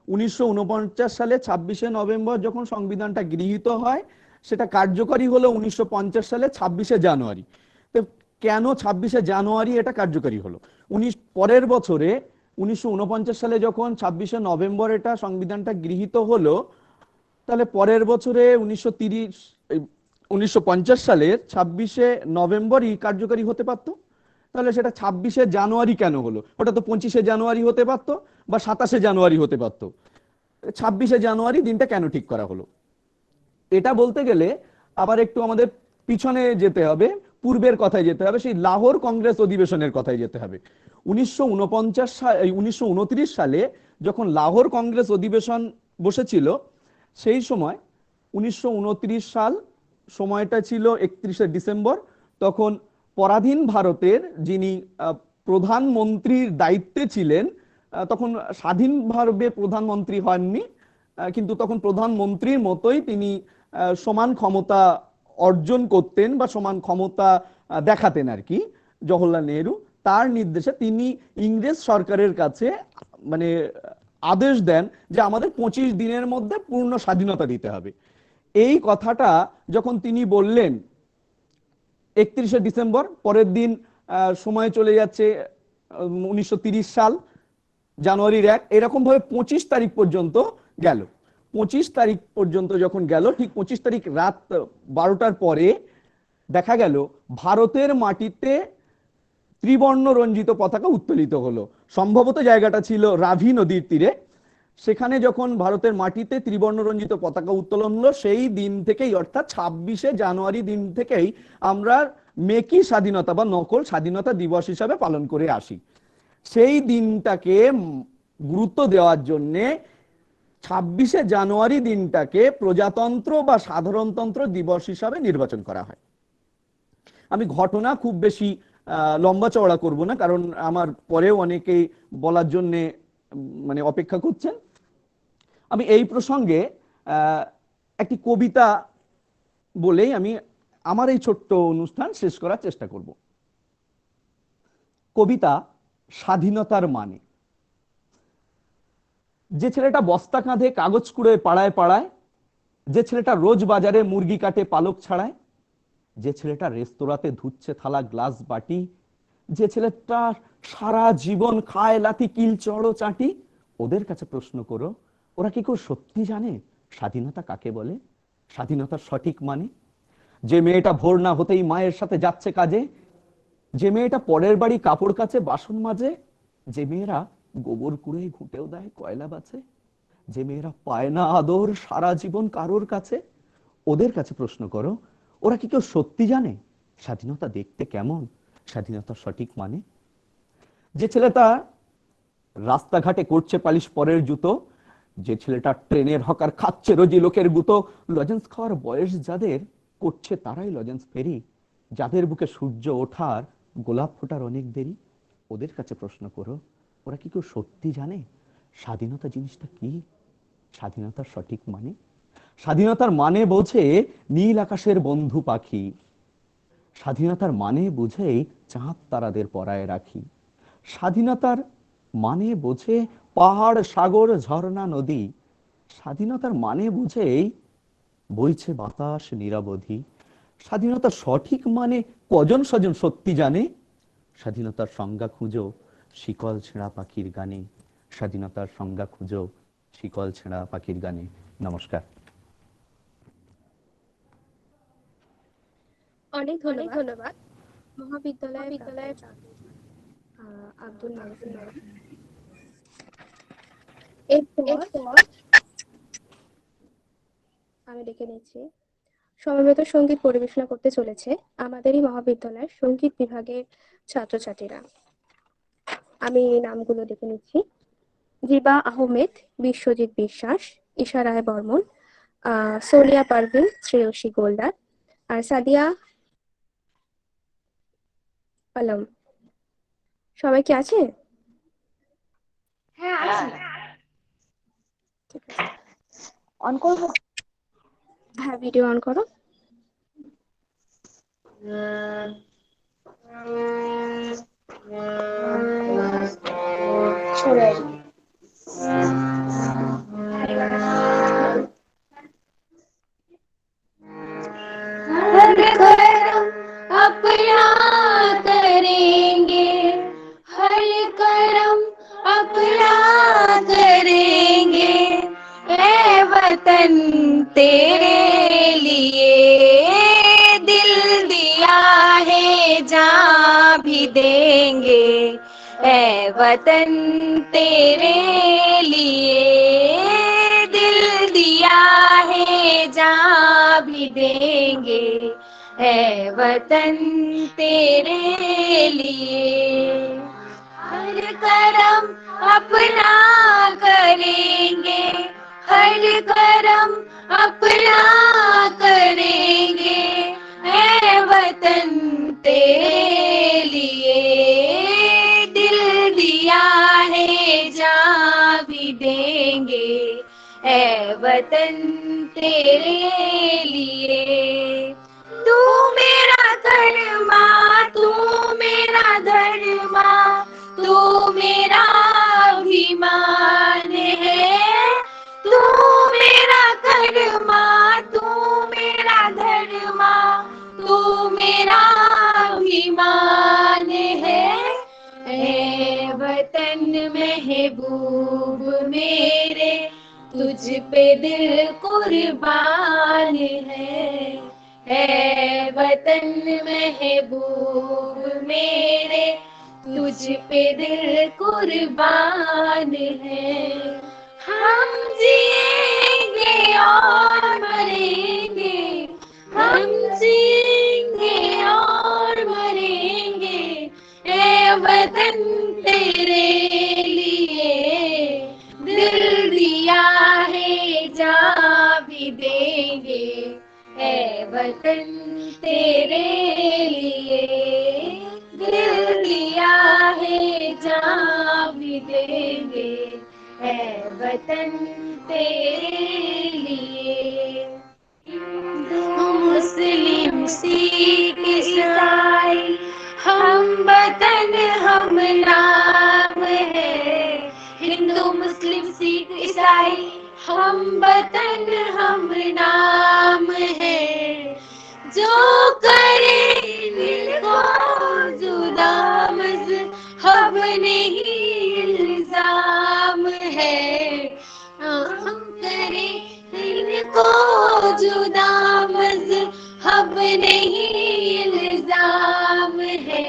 1949 সালে 26শে নভেম্বর যখন সংবিধানটা গৃহীত হয়, সেটা কার্যকরী হলো 1950 সালে 26শে জানুয়ারি। তো কেন 26শে জানুয়ারি এটা কার্যকরী হলো? পরের বছরে 1949 সালে যখন 26শে নভেম্বর এটা সংবিধানটা গৃহীত হলো, তাহলে পরের বছরে 1950 সালের 26শে নভেম্বরই কার্যকরী হতে পারতো। তাহলে সেটা 26শে জানুয়ারি কেন হলো? ওটা তো 25শে জানুয়ারি হতে পারতো, বা 27শে জানুয়ারি হতে পারতো। 26শে জানুয়ারি দিনটা কেন ঠিক করা হলো? এটা বলতে গেলে আবার একটু আমাদের পিছনে যেতে হবে, পূর্বের কথায় যেতে হবে, সেই লাহোর কংগ্রেস অধিবেশনের কথায় যেতে হবে। 1929 সালে যখন লাহোর কংগ্রেস অধিবেশন বসেছিল, সেই সময় 1929 সাল, সময়টা ছিল 31শে ডিসেম্বর। তখন পরাধীন ভারতের যিনি প্রধানমন্ত্রীর দায়িত্বে ছিলেন, তখন স্বাধীনভাবে প্রধানমন্ত্রী হননি, কিন্তু তখন প্রধানমন্ত্রীর মতোই তিনি সমান ক্ষমতা অর্জন করতেন বা সমান ক্ষমতা দেখাতেন আর কি, জওহরলাল নেহেরু। তার নির্দেশে তিনি ইংরেজ সরকারের কাছে মানে আদেশ দেন যে আমাদের 25 দিনের মধ্যে পূর্ণ স্বাধীনতা দিতে হবে। এই কথাটা যখন তিনি বললেন 31শে ডিসেম্বর, পরের দিন সময় চলে যাচ্ছে 1930 সাল, জানুয়ারির 1, এরকম ভাবে 25 তারিখ পর্যন্ত গেল। 25 তারিখ পর্যন্ত যখন গেল, ঠিক 25 তারিখ রাত 12টার পরে দেখা গেল ভারতের মাটিতে ত্রিবর্ণ রঞ্জিত পতাকা উত্তোলিত হলো। সম্ভবত জায়গাটা ছিল রাভি নদীর তীরে। সেখানে যখন ভারতের মাটিতে ত্রিবর্ণ রঞ্জিত পতাকা উত্তোলন হলো, সেই দিন থেকেই অর্থাৎ 26শে জানুয়ারি দিন থেকেই আমরা মেকি স্বাধীনতা বা নকল স্বাধীনতা দিবস হিসাবে পালন করে আসি। সেই দিনটাকে গুরুত্ব দেওয়ার জন্যে 26শে জানুয়ারি দিনটাকে প্রজাতন্ত্র বা সাধারণতন্ত্র দিবস হিসাবে নির্বাচন করা হয়। আমি ঘটনা খুব বেশি লম্বা চওড়া করব না, কারণ আমার পরেও অনেকেই বলার জন্য মানে অপেক্ষা করছেন। আমি এই প্রসঙ্গে একটি কবিতা বলেই আমি আমার এই ছোট্ট অনুষ্ঠান শেষ করার চেষ্টা করব। কবিতা স্বাধীনতার মানে। যে ছেলেটা বস্তা কাঁধে কাগজ কুড়ে পাড়ায় পাড়ায়, যে ছেলেটা রোজ বাজারে মুরগি কাটে পালক ছাড়ায়, যে ছেলেটা রেস্তোরাঁতে ধুচ্ছে থালা গ্লাস বাটি, যে ছেলেটা সারা জীবন খায় লাথি কিল চড়ো চাটি, ওদের কাছে প্রশ্ন করো, ওরা কি কেউ সত্যি জানে স্বাধীনতা কাকে বলে, স্বাধীনতার সঠিক মানে? যে মেয়েটা ভোর না হতেই মায়ের সাথে যাচ্ছে কাজে, যে মেয়েটা পরের বাড়ি কাপড় কাচে বাসন মাজে, যে মেয়েরা গোবর কুড়ে ঘুঁটেও দেয় কয়লা বাঁচে, যে মেয়েরা পায় না আদর সারা জীবন কারোর কাছে, ওদের কাছে প্রশ্ন করো, ওরা কি কেউ সত্যি জানে স্বাধীনতা দেখতে কেমন, স্বাধীনতার সঠিক মানে? যে ছেলেটা রাস্তাঘাটে করছে পালিশ পরের জুতো, যে ছেলেটা ট্রেনের হকার খাচ্ছে রোজি লোকের গুতো, লজেন্স খাওয়ার বয়স যাদের করছে তারাই লজেন্স ফেরি, যাদের বুকে সূর্য ওঠার গোলাপ ফোটার অনেক দেরি, ওদের কাছে প্রশ্ন করো, ওরা কি কেউ সত্যি জানে স্বাধীনতা জিনিসটা কি, স্বাধীনতার সঠিক মানে? স্বাধীনতার মানে বোঝে নীল আকাশের বন্ধু পাখি, স্বাধীনতার মানে বুঝেই চাঁদ তারাদের পরায় রাখি, স্বাধীনতার মানে বোঝে পাহাড় সাগর ঝর্ণা নদী, স্বাধীনতার মানে বুঝেই বইছে বাতাস নিরবধি। স্বাধীনতার সঠিক মানে কজন স্বজন সত্যি জানে? স্বাধীনতার সংজ্ঞা খুঁজো শিকল ছেঁড়া পাখির গানে, স্বাধীনতার সংজ্ঞা খুঁজো শিকল ছেঁড়া পাখির গানে। নমস্কার। অনেক ধন্যবাদ মহাবিদ্যালয় আব্দুল মানসুর। এরপর আমি ডেকে নিচ্ছি সমবেত সঙ্গীত পরিবেশনা করতে চলেছে আমাদেরই মহাবিদ্যালয়ের সঙ্গীত বিভাগের ছাত্রছাত্রীরা। আমি নামগুলো ডেকে নিচ্ছি: জিবা আহমেদ, বিশ্বজিৎ বিশ্বাস, ঈশা রায় বর্মন, সোনিয়া পারভিন, শ্রেয়সী গোলদার আর সাদিয়া আলম। সবাই কি আছে? হ্যাঁ আছি। ঠিক আছে, অন করব? হ্যাঁ ভিডিও অন করো। চলে अपना करेंगे, हर करम अपना करेंगे, ए वतन तेरे लिए दिल दिया है जान भी देंगे, ए वतन तेरे लिए दिल दिया है जान भी देंगे, है वतन तेरे लिए हर करम अपना करेंगे, हर करम अपना करेंगे, है वतन तेरे लिए दिल दिया है जान भी देंगे, है वतन तेरे लिए तू मेरा धर्मा, तू मेरा धर्मा, तू मेरा अभिमान है, तू मेरा धर्मा, तू मेरा धर्मा, तू मेरा अभिमान है, वतन महबूब मेरे तुझ पे दिल कुर्बान है वतन महबूब मेरे तुझ पे दिल कुर्बान है, हम जिएंगे और मरेंगे, हम जिएंगे और मरेंगे, ए वतन तेरे लिए दिल दिया है वतन तेरे लिए दिल दिया है, जान भी देंगे, है वतन तेरे लिए। हिंदू मुस्लिम सिख ईसाई हम वतन हम नाम है, हिंदू मुस्लिम सिख ईसाई हम वतन हम नाम है। जो करे इनको जुदा मज़हब नहीं इल्जाम है, हम करे इनको जुदा मज़हब नहीं इल्जाम है।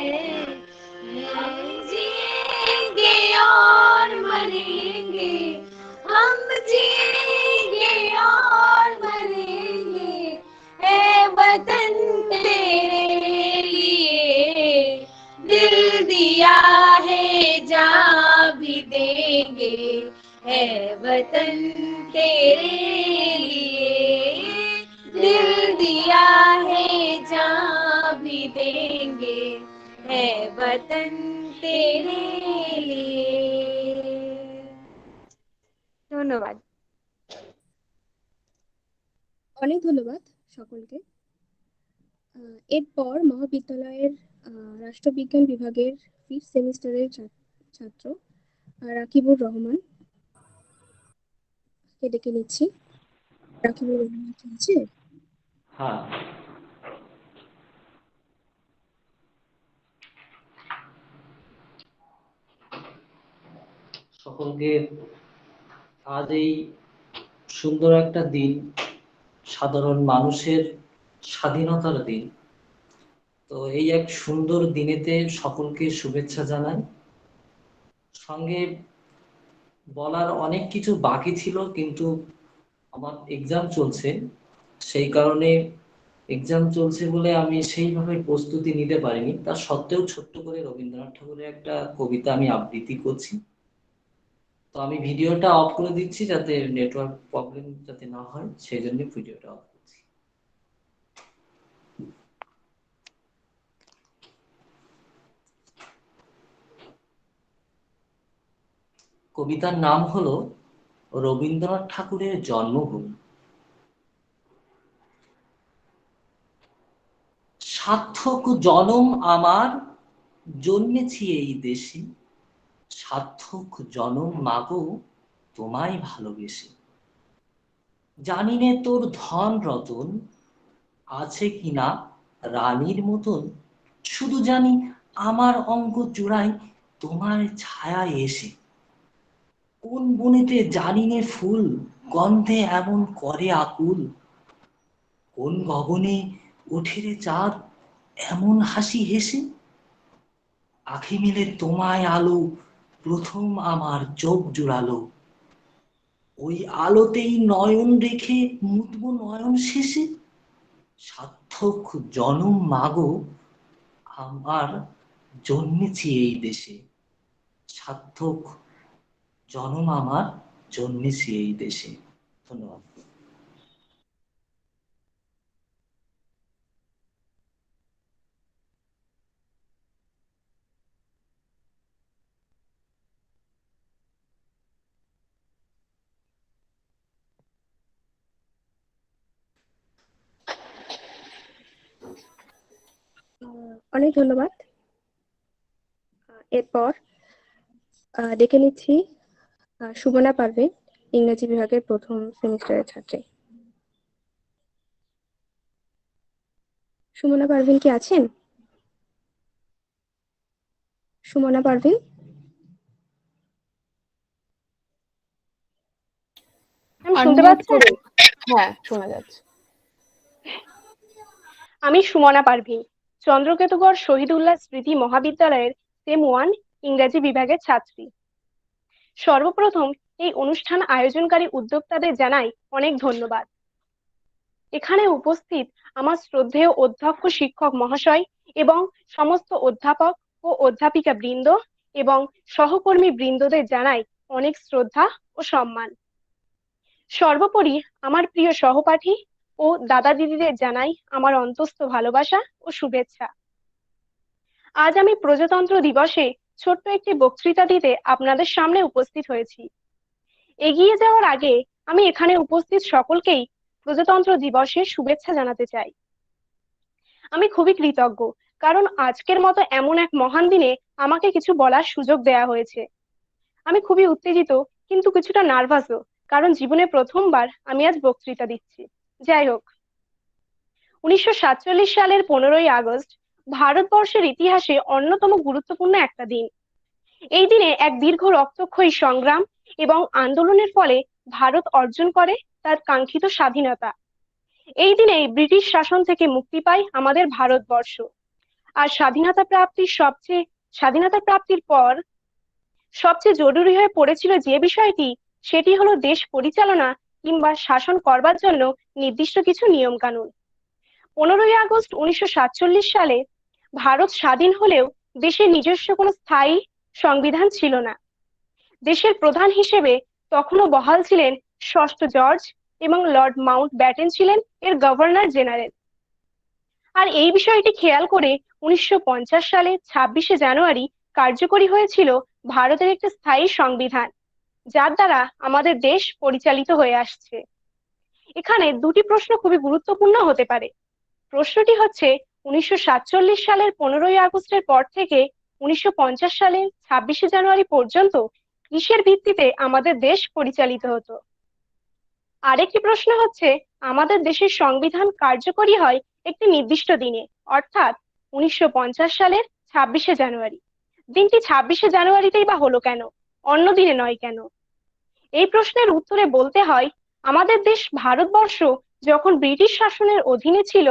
जिएंगे और मरेंगे, हम जिएंगे और मरेंगे, है वतन तेरे लिए दिल दिया है, जान भी देंगे, है वतन तेरे लिए दिल दिया है, जान भी देंगे, है वतन तेरे लिए। ধন্যবাদ। অনেক ধন্যবাদ সকলকে। এরপর মহাবিদ্যালয়ের রাষ্ট্রবিজ্ঞান বিভাগের 5th সেমিস্টারের ছাত্র রাকিবুর রহমান কে ডেকে নিচ্ছি। রাকিবুর রহমান কি আছে? হ্যাঁ, সকলকে আজ এই সুন্দর একটা দিন, সাধারণ মানুষের স্বাধীনতার দিন। তো এই এক সুন্দর দিনেতে সকলকে শুভেচ্ছা জানাই। সঙ্গে বলার অনেক কিছু বাকি ছিল, কিন্তু আমার এক্সাম চলছে, সেই কারণে এক্সাম চলছে বলে আমি সেইভাবে প্রস্তুতি নিতে পারিনি। তা সত্ত্বেও ছোট্ট করে রবীন্দ্রনাথ ঠাকুরের একটা কবিতা আমি আবৃত্তি করছি। তো আমি ভিডিওটা অফ করে দিচ্ছি যাতে নেটওয়ার্ক প্রবলেম যাতে না হয়, সেই জন্য ভিডিওটা অফ করছি। কবিতার নাম হলো রবীন্দ্রনাথ ঠাকুরের জন্মভূমি। সার্থক জনম আমার, জন্মেছি এই দেশে, সার্থক জনম মাগো তোমায় ভালোবেসে। জানি নে তোর ধন রতন আছে কিনা রানীর মতন, শুধু জানি আমার অঙ্গ জোড়ায় তোমার ছায়া এসে। কোন বনেতে জানি নে ফুল গন্ধে এমন করে আকুল, কোন গগনে ওঠে রে চাঁদ এমন হাসি হেসে। আঁখি মেলে তোমায় আলো প্রথম আমার চোখ জুড়ালো, ওই আলোতেই নয়ন রেখে মুতব নয়ন শেষে। সার্থক জনম মাগো আমার, জন্মেছি এই দেশে, সার্থক জনম আমার, জন্মেছি এই দেশে। ধন্যবাদ। অনেক ধন্যবাদ। এরপর ডেকে নিচ্ছি সুমনা পারভীন, ইংরেজি বিভাগের প্রথম সেমিস্টারের ছাত্রী। সুমনা পারভীন কি আছেন? সুমনা পারভীন? শুনতে পাচ্ছেন? হ্যাঁ, শোনা যাচ্ছে। আমি সুমনা পারভীন, চন্দ্রকেতুগড় শহীদুল্লাহ স্মৃতি মহাবিদ্যালয়ের সেম 1 ইংরেজি বিভাগের ছাত্রী। সর্বপ্রথম এই অনুষ্ঠান আয়োজনকারী উদ্যোক্তাদের জানাই অনেক ধন্যবাদ। এখানে উপস্থিত আমার শ্রদ্ধেয় অধ্যক্ষ শিক্ষক মহাশয় এবং সমস্ত অধ্যাপক ও অধ্যাপিকা বৃন্দ এবং সহকর্মী বৃন্দদের জানাই অনেক শ্রদ্ধা ও সম্মান। সর্বোপরি আমার প্রিয় সহপাঠী ও দাদা দিদিদের জানাই আমার অন্তস্থ ভালোবাসা ও শুভেচ্ছা। আজ আমি প্রজাতন্ত্র দিবসে ছোট্ট একটি বক্তৃতা দিতে আপনাদের সামনে উপস্থিত হয়েছি। এগিয়ে যাওয়ার আগে আমি এখানে উপস্থিত সকলকেই প্রজাতন্ত্র দিবসের শুভেচ্ছা জানাতে চাই। আমি খুবই কৃতজ্ঞ, কারণ আজকের মতো এমন এক মহান দিনে আমাকে কিছু বলার সুযোগ দেয়া হয়েছে। আমি খুবই উত্তেজিত, কিন্তু কিছুটা নার্ভাসও, কারণ জীবনে প্রথমবার আমি আজ বক্তৃতা দিচ্ছি। যাই হোক, 1947 সালের 15ই আগস্ট ভারতবর্ষের ইতিহাসে অন্যতম গুরুত্বপূর্ণ একটা দিন। এই দিনে এক দীর্ঘ রক্তক্ষয়ী সংগ্রাম এবং আন্দোলনের ফলে ভারত অর্জন করে তার কাঙ্ক্ষিত স্বাধীনতা। এই দিনে ব্রিটিশ শাসন থেকে মুক্তি পায় আমাদের ভারতবর্ষ। আর স্বাধীনতা প্রাপ্তির পর সবচেয়ে জরুরি হয়ে পড়েছিল যে বিষয়টি, সেটি হলো দেশ পরিচালনা কিংবা শাসন করবার জন্য নির্দিষ্ট কিছু নিয়ম কানুন। 15ই আগস্ট 1947 সালে ভারত স্বাধীন হলেও দেশের নিজস্ব কোনো স্থায়ী সংবিধান ছিল না। দেশের প্রধান হিসেবে তখনও বহাল ছিলেন ষষ্ঠ জর্জ এবং লর্ড মাউন্ট ব্যাটেন ছিলেন এর গভর্নর জেনারেল। আর এই বিষয়টি খেয়াল করে 1950 সালে 26শে জানুয়ারি কার্যকরী হয়েছিল ভারতের একটি স্থায়ী সংবিধান, যার দ্বারা আমাদের দেশ পরিচালিত হয়ে আসছে। এখানে দুটি প্রশ্ন খুবই গুরুত্বপূর্ণ হতে পারে। প্রশ্নটি হচ্ছে, 1947 সালের 15ই আগস্টের পর থেকে 1950 সালের 26শে জানুয়ারি পর্যন্ত কিসের ভিত্তিতে আমাদের দেশ পরিচালিত হতো? আরেকটি প্রশ্ন হচ্ছে, আমাদের দেশের সংবিধান কার্যকরী হয় একটি নির্দিষ্ট দিনে, অর্থাৎ 1950 সালের 26শে জানুয়ারি। দিনটি 26শে জানুয়ারিতেই বা হলো কেন, অন্য দিনে নয় কেন? এই প্রশ্নের উত্তরে বলতে হয়, আমাদের দেশ ভারতবর্ষ যখন ব্রিটিশ শাসনের অধীনে ছিল,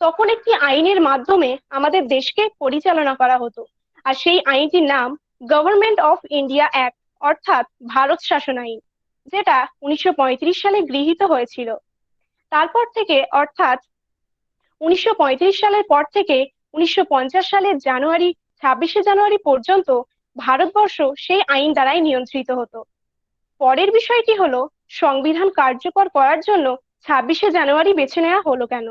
তখন একটি আইনের মাধ্যমে আমাদের দেশকে পরিচালনা করা হতো। আর সেই আইনটির নাম গভর্নমেন্ট অফ ইন্ডিয়া অ্যাক্ট, অর্থাৎ ভারত শাসন আইন, যেটা 1935 সালে গৃহীত হয়েছিল। তারপর থেকে, অর্থাৎ 1935 সালের পর থেকে 1950 সালের 26শে জানুয়ারি পর্যন্ত ভারতবর্ষ সেই আইন দ্বারাই নিয়ন্ত্রিত হতো। পরের বিষয়টি হলো, সংবিধান কার্যকর করার জন্য 26শে জানুয়ারি বেছে নেওয়া হলো কেন?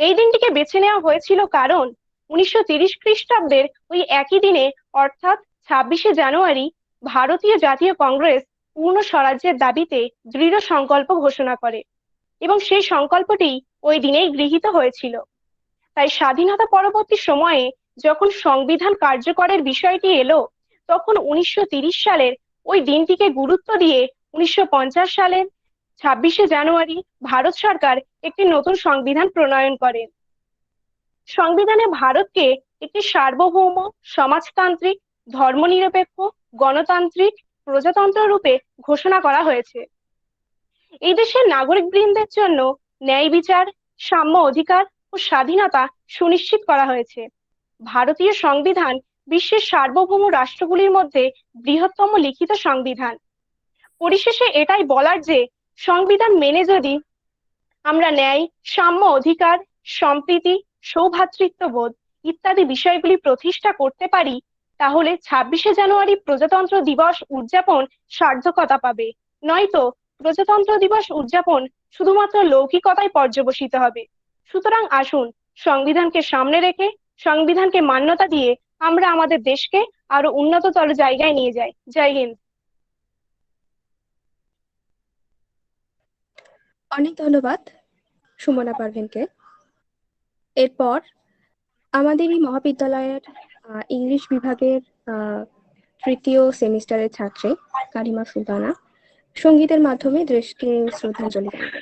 এই দিনটিকে বেছে নেওয়া হয়েছিল কারণ 1930 খ্রিস্টাব্দের ওই একই দিনে, অর্থাৎ 26শে জানুয়ারি, ভারতীয় জাতীয় কংগ্রেস পূর্ণ স্বরাজ্যের দাবিতে দৃঢ় সংকল্প ঘোষণা করে এবং সেই সংকল্পটি ওই দিনেই গৃহীত হয়েছিল। তাই স্বাধীনতা পরবর্তী সময়ে যখন সংবিধান কার্যকরের বিষয়টি এলো, তখন 1930 সালের ওই দিনটিকে গুরুত্ব দিয়ে 1950 সালের 26শে জানুয়ারি ভারত সরকার একটি নতুন সংবিধান প্রণয়ন করেন। সংবিধানে ভারতকে একটি সার্বভৌম, সমাজতান্ত্রিক, ধর্মনিরপেক্ষ, গণতান্ত্রিক প্রজাতন্ত্র রূপে ঘোষণা করা হয়েছে। এই দেশের নাগরিক বৃন্দের জন্য ন্যায় বিচার, সাম্য অধিকার ও স্বাধীনতা সুনিশ্চিত করা হয়েছে। ভারতীয় সংবিধান বিশ্বের সার্বভৌম রাষ্ট্রগুলির মধ্যে বৃহত্তম লিখিত সংবিধান। পরিশেষে এটাই বলার যে, সংবিধান মেনে যদি আমরা ন্যায়, সাম্য অধিকার, সম্প্রীতি, সৌভ্রাতৃত্ববোধ ইত্যাদি বিষয়গুলি প্রতিষ্ঠা করতে পারি, তাহলে 26শে জানুয়ারি প্রজাতন্ত্র দিবস উদযাপন সার্থকতা পাবে। নয়তো প্রজাতন্ত্র দিবস উদযাপন শুধুমাত্র লৌকিকতায় পর্যবসিত হবে। সুতরাং আসুন, সংবিধানকে সামনে রেখে, সংবিধানকে মান্যতা দিয়ে আমরা আমাদের দেশকে আরো উন্নততর জায়গায় নিয়ে যাই। জয় হিন্দ। অনেক ধন্যবাদ সুমনা পারভিনকে। এরপর আমাদের এই মহাবিদ্যালয়ের ইংলিশ বিভাগের তৃতীয় সেমিস্টারের ছাত্রী কারিমা সুলতানা সঙ্গীতের মাধ্যমে দেশকে শ্রদ্ধাঞ্জলি জানাবে।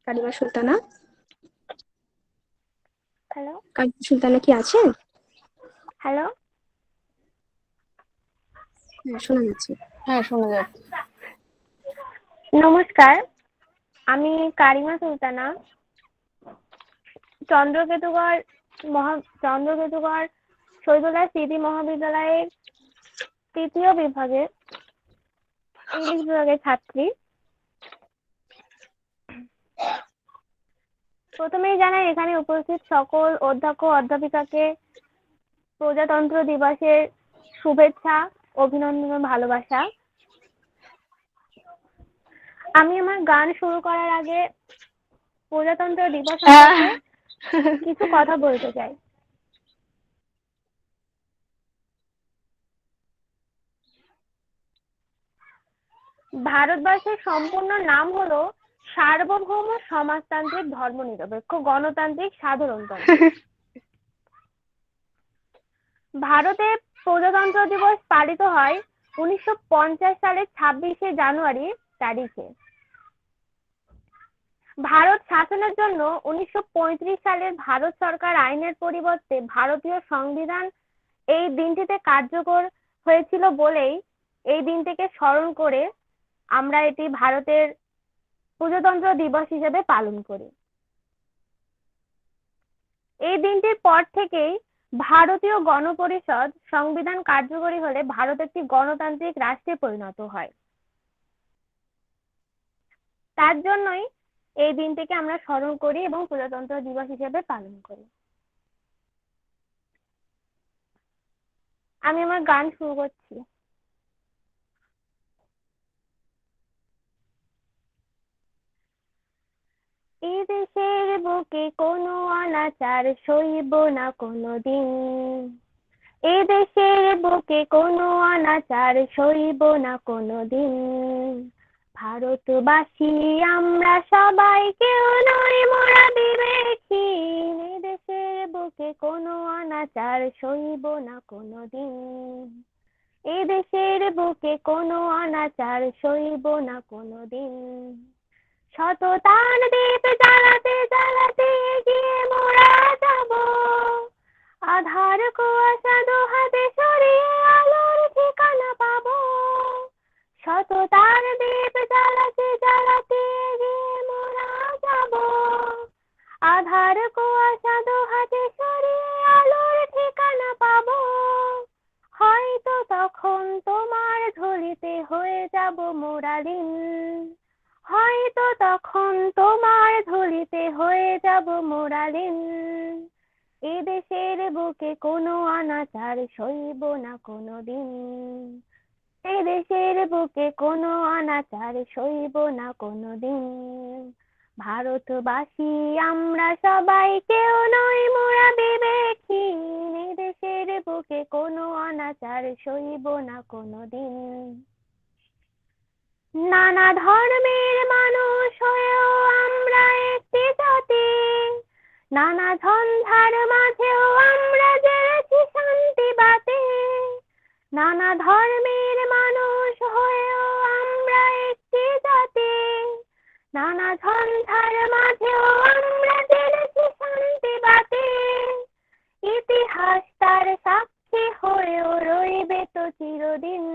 কারিমা সুলতানা, হ্যালো কারিমা সুলতানা কি আছেন? হ্যালো হ্যাঁ, শোনা যাচ্ছে। হ্যাঁ, শোনা যাচ্ছে। নমস্কার, আমি কারিমা সুলতানা চন্দ্রকেতুগড় শহীদুল্লাহ স্মৃতি মহাবিদ্যালয়ের তৃতীয় বিভাগের ইংলিশ বিভাগের ছাত্রী। প্রথমেই জানাই এখানে উপস্থিত সকল অধ্যক্ষ অধ্যাপিকাকে প্রজাতন্ত্র দিবসের শুভেচ্ছা, অভিনন্দন ও ভালোবাসা। আমি আমার গান শুরু করার আগে প্রজাতন্ত্র দিবস সম্পর্কে কিছু কথা বলতে চাই। ভারতবর্ষের সম্পূর্ণ নাম হলো সার্বভৌম সমাজতান্ত্রিক ধর্মনিরপেক্ষ গণতান্ত্রিক সাধারণতন্ত্র। ভারতে প্রজাতন্ত্র দিবস পালিত হয় 1950 সালের 26শে জানুয়ারি তারিখে। ভারত শাসনের জন্য 1935 সালের ভারত সরকার আইনের পরিবর্তে ভারতীয় সংবিধান এই দিনটিতে কার্যকর হয়েছিল বলেই এই দিনটিকে স্মরণ করে আমরা এটি ভারতের প্রজাতন্ত্র দিবস হিসেবে পালন করি। এই দিনটির পর থেকেই ভারতীয় গণপরিষদ সংবিধান কার্যকরী হলে ভারত একটি গণতান্ত্রিক রাষ্ট্রে পরিণত হয়। তার জন্যই এই দিনটিকে আমরা স্মরণ করি এবং প্রজাতন্ত্র দিবস হিসেবে পালন করি। আমি আমার গান শুরু করছি। এই দেশের বুকে কোনো অনাচার সইব না কোনোদিন। এই দেশের বুকে কোনো অনাচার সইব না কোনোদিন। ভারতবাসী আমরা সবাই কেউ নই মোরা বিবেকহীন। এই দেশের বুকে কোনো অনাচার সইব না কোনোদিন। এই দেশের বুকে কোনো অনাচার সইব না কোনোদিন। সততার দীপ জ্বালাতে জ্বালাতে এগিয়ে মোরা যাব। আধার কুয়াশা দুহাতে সরিয়ে আলোর ঠিকানা পাবো। সততার দীপ জ্বালাতে জ্বালাতে এগিয়ে মোরা যাব। আধার কুয়াশা দুহাতে সরিয়ে আলোর ঠিকানা পাবো। হয়তো তখন তোমার ঝুলিতে হয়ে যাব মোরা লীন। হয়তো তখন তোমার ঝুলিতে হয়ে যাব মোরা লীন। এ দেশের বুকে কোনো অনাচার সইব না কোনোদিন। এ দেশের বুকে কোনো অনাচার সইব না কোনোদিন। ভারতবাসী আমরা সবাই কেউ নই মোরা বিবেকহীন। এ দেশের বুকে কোনো অনাচার সইব না কোনোদিন। নানা ধর্মের মানুষ হয়েও আমরা একটি জাতি। নানা ঝঞ্ঝার মাঝেও আমরা জেগেছি শান্তি বাতি। নানা ধর্মের মানুষ হয়েও আমরা একটি জাতি। নানা ঝঞ্ঝার মাঝেও আমরা জেগেছি শান্তি বাতি। ইতিহাস তার সাক্ষী হয়েও রইবে তো চিরদিন।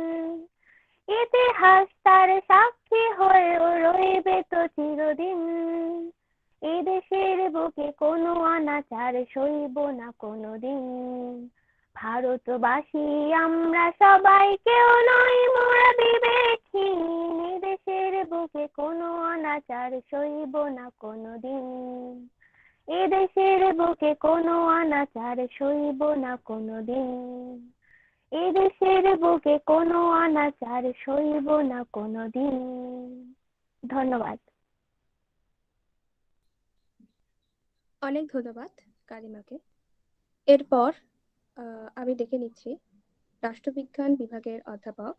ইতিহাস তার সাক্ষী হয়েও রইবে তো চিরদিন। এই দেশের বুকে কোনো অনাচার সইব না কোনোদিন। ভারতবাসী আমরা সবাই কেউ নই মোরা বিবেকহীন। এই দেশের বুকে কোনো অনাচার সইব না কোনোদিন। এ দেশের বুকে কোনো অনাচার সইব না কোনোদিন। এ দেশের বুকে কোনো অনাচার সইব না কোনোদিন। ধন্যবাদ। অনেক ধন্যবাদ কারিমাকে। এরপর আমি ডেকে নিচ্ছি রাষ্ট্রবিজ্ঞান বিভাগের অধ্যাপক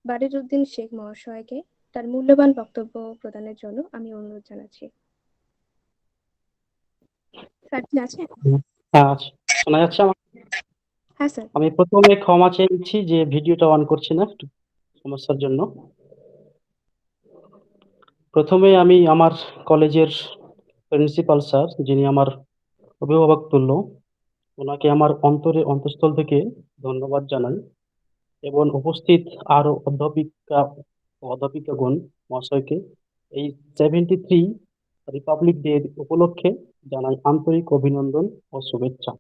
বারিরউদ্দিন শেখ মহাশয়কে তার মূল্যবান বক্তব্য প্রদানের জন্য আমি অনুরোধ জানাচ্ছি। স্যার কি আছেন? হ্যাঁ, শোনা যাচ্ছে আমার? হ্যাঁ স্যার। আমি প্রথমে ক্ষমা চেয়ে নিচ্ছি যে ভিডিওটা অন করছি না একটু সমস্যার জন্য। প্রথমে আমি আমার কলেজের প্রিন্সিপাল স্যার, যিনি আমার অভিভাবক তুল্য, ওনাকে আমার অন্তঃস্থল থেকে ধন্যবাদ জানাই এবং উপস্থিত আরো অধ্যাপিকাগণ মহাশয়কে এই 73 রিপাবলিক ডে উপলক্ষে জানাই আন্তরিক অভিনন্দন ও শুভেচ্ছা।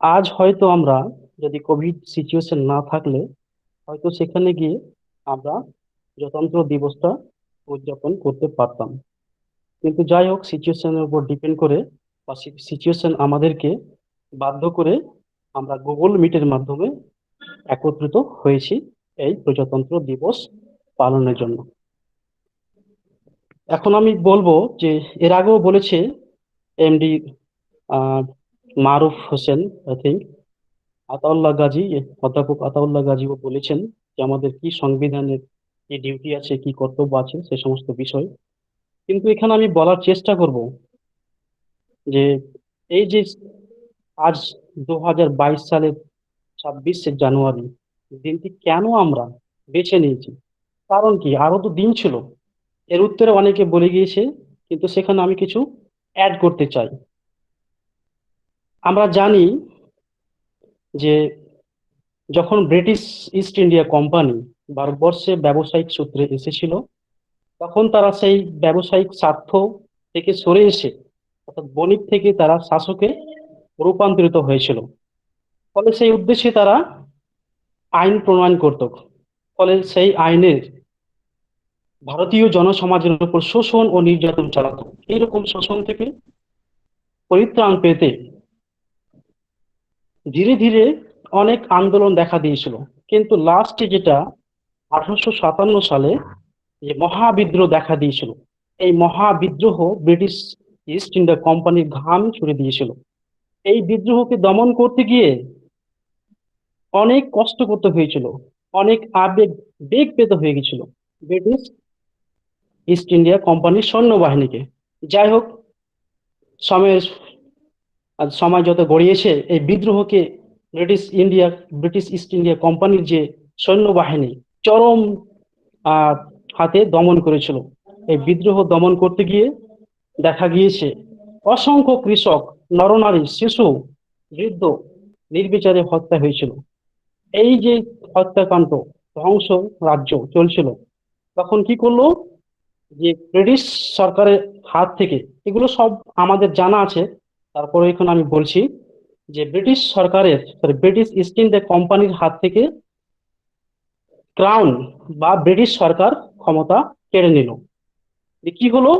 আজ হয়তো আমরা যদি কোভিড সিচুয়েশন না থাকলে হয়তো সেখানে গিয়ে আমরা প্রজাতন্ত্র দিবসটা উদযাপন করতে পারতাম, কিন্তু যাই হোক সিচুয়েশনের উপর ডিপেন্ড করে বা সিচুয়েশন আমাদেরকে বাধ্য করে আমরা গুগল মিটের মাধ্যমে একত্রিত হয়েছি এই প্রজাতন্ত্র দিবস পালনের জন্য। এখন আমি বলবো যে এর আগেও বলেছে MD Maruf Hossain, I think Ataullah Gazi, অধ্যাপক আতাউল্লাহ গাজীও বলেছেন যে আমাদের কি সংবিধানের কি ডিউটি আছে, কি কর্তব্য আছে, সে সমস্ত বিষয়। কিন্তু এখানে আমি বলার চেষ্টা করব যে এই যে আজ 2022 সালের 26শে জানুয়ারি দিনটি কেন আমরা বেছে নিয়েছি, কারণ কি? আরো তো দিন ছিল, এর উত্তরে অনেকে বলে গিয়েছে, কিন্তু সেখানে আমি কিছু অ্যাড করতে চাই। আমরা জানি যে যখন ব্রিটিশ ইস্ট ইন্ডিয়া কোম্পানি ভারতবর্ষে ব্যবসায়িক সূত্রে এসেছিল, তখন তারা সেই ব্যবসায়িক স্বার্থ থেকে সরে এসে অর্থাৎ বণিক থেকে তারা শাসকে রূপান্তরিত হয়েছিল। ফলে সেই উদ্দেশ্যে তারা আইন প্রণয়ন করত। ফলে সেই আইনের ভারতীয় জনসমাজের উপর শোষণ ও নির্যাতন চালাতো। এইরকম শোষণ থেকে পরিত্রাণ পেতে ধীরে ধীরে অনেক আন্দোলন দেখা দিয়েছিল, কিন্তু লাস্টে যেটা 1857 সালে যে মহাবিদ্রোহ দেখা দিয়েছিল, এই মহাবিদ্রোহ ব্রিটিশ ইস্ট ইন্ডিয়া কোম্পানির ঘাম ছুড়ে দিয়েছিল। এই বিদ্রোহকে দমন করতে গিয়ে অনেক কষ্ট করতে হয়েছিল, অনেক বেগ পেতে হয়ে গেছিল ব্রিটিশ ইস্ট ইন্ডিয়া কোম্পানির সৈন্যবাহিনীকে। যাই হোক, সময় যত গড়িয়েছে, এই বিদ্রোহকে ব্রিটিশ ইস্ট ইন্ডিয়া কোম্পানির যে সৈন্যবাহিনী চরম হাতে দমন করেছিল। এই বিদ্রোহ দমন করতে গিয়ে দেখা গিয়েছে অসংখ্য কৃষক, নরনারী, শিশু, বৃদ্ধ নির্বিচারে হত্যা হয়েছিল। এই যে হত্যাকাণ্ড, ধ্বংস রাজ্য চলছিল, তখন কি করলো যে ব্রিটিশ সরকারের হাত থেকে, এগুলো সব আমাদের জানা আছে, তারপরে এখন আমি বলছি যে ব্রিটিশ ইস্ট ইন্ডিয়া কোম্পানির হাত থেকে ক্রাউন বা ব্রিটিশ সরকার ক্ষমতা কেড়ে নিল। কি হলো?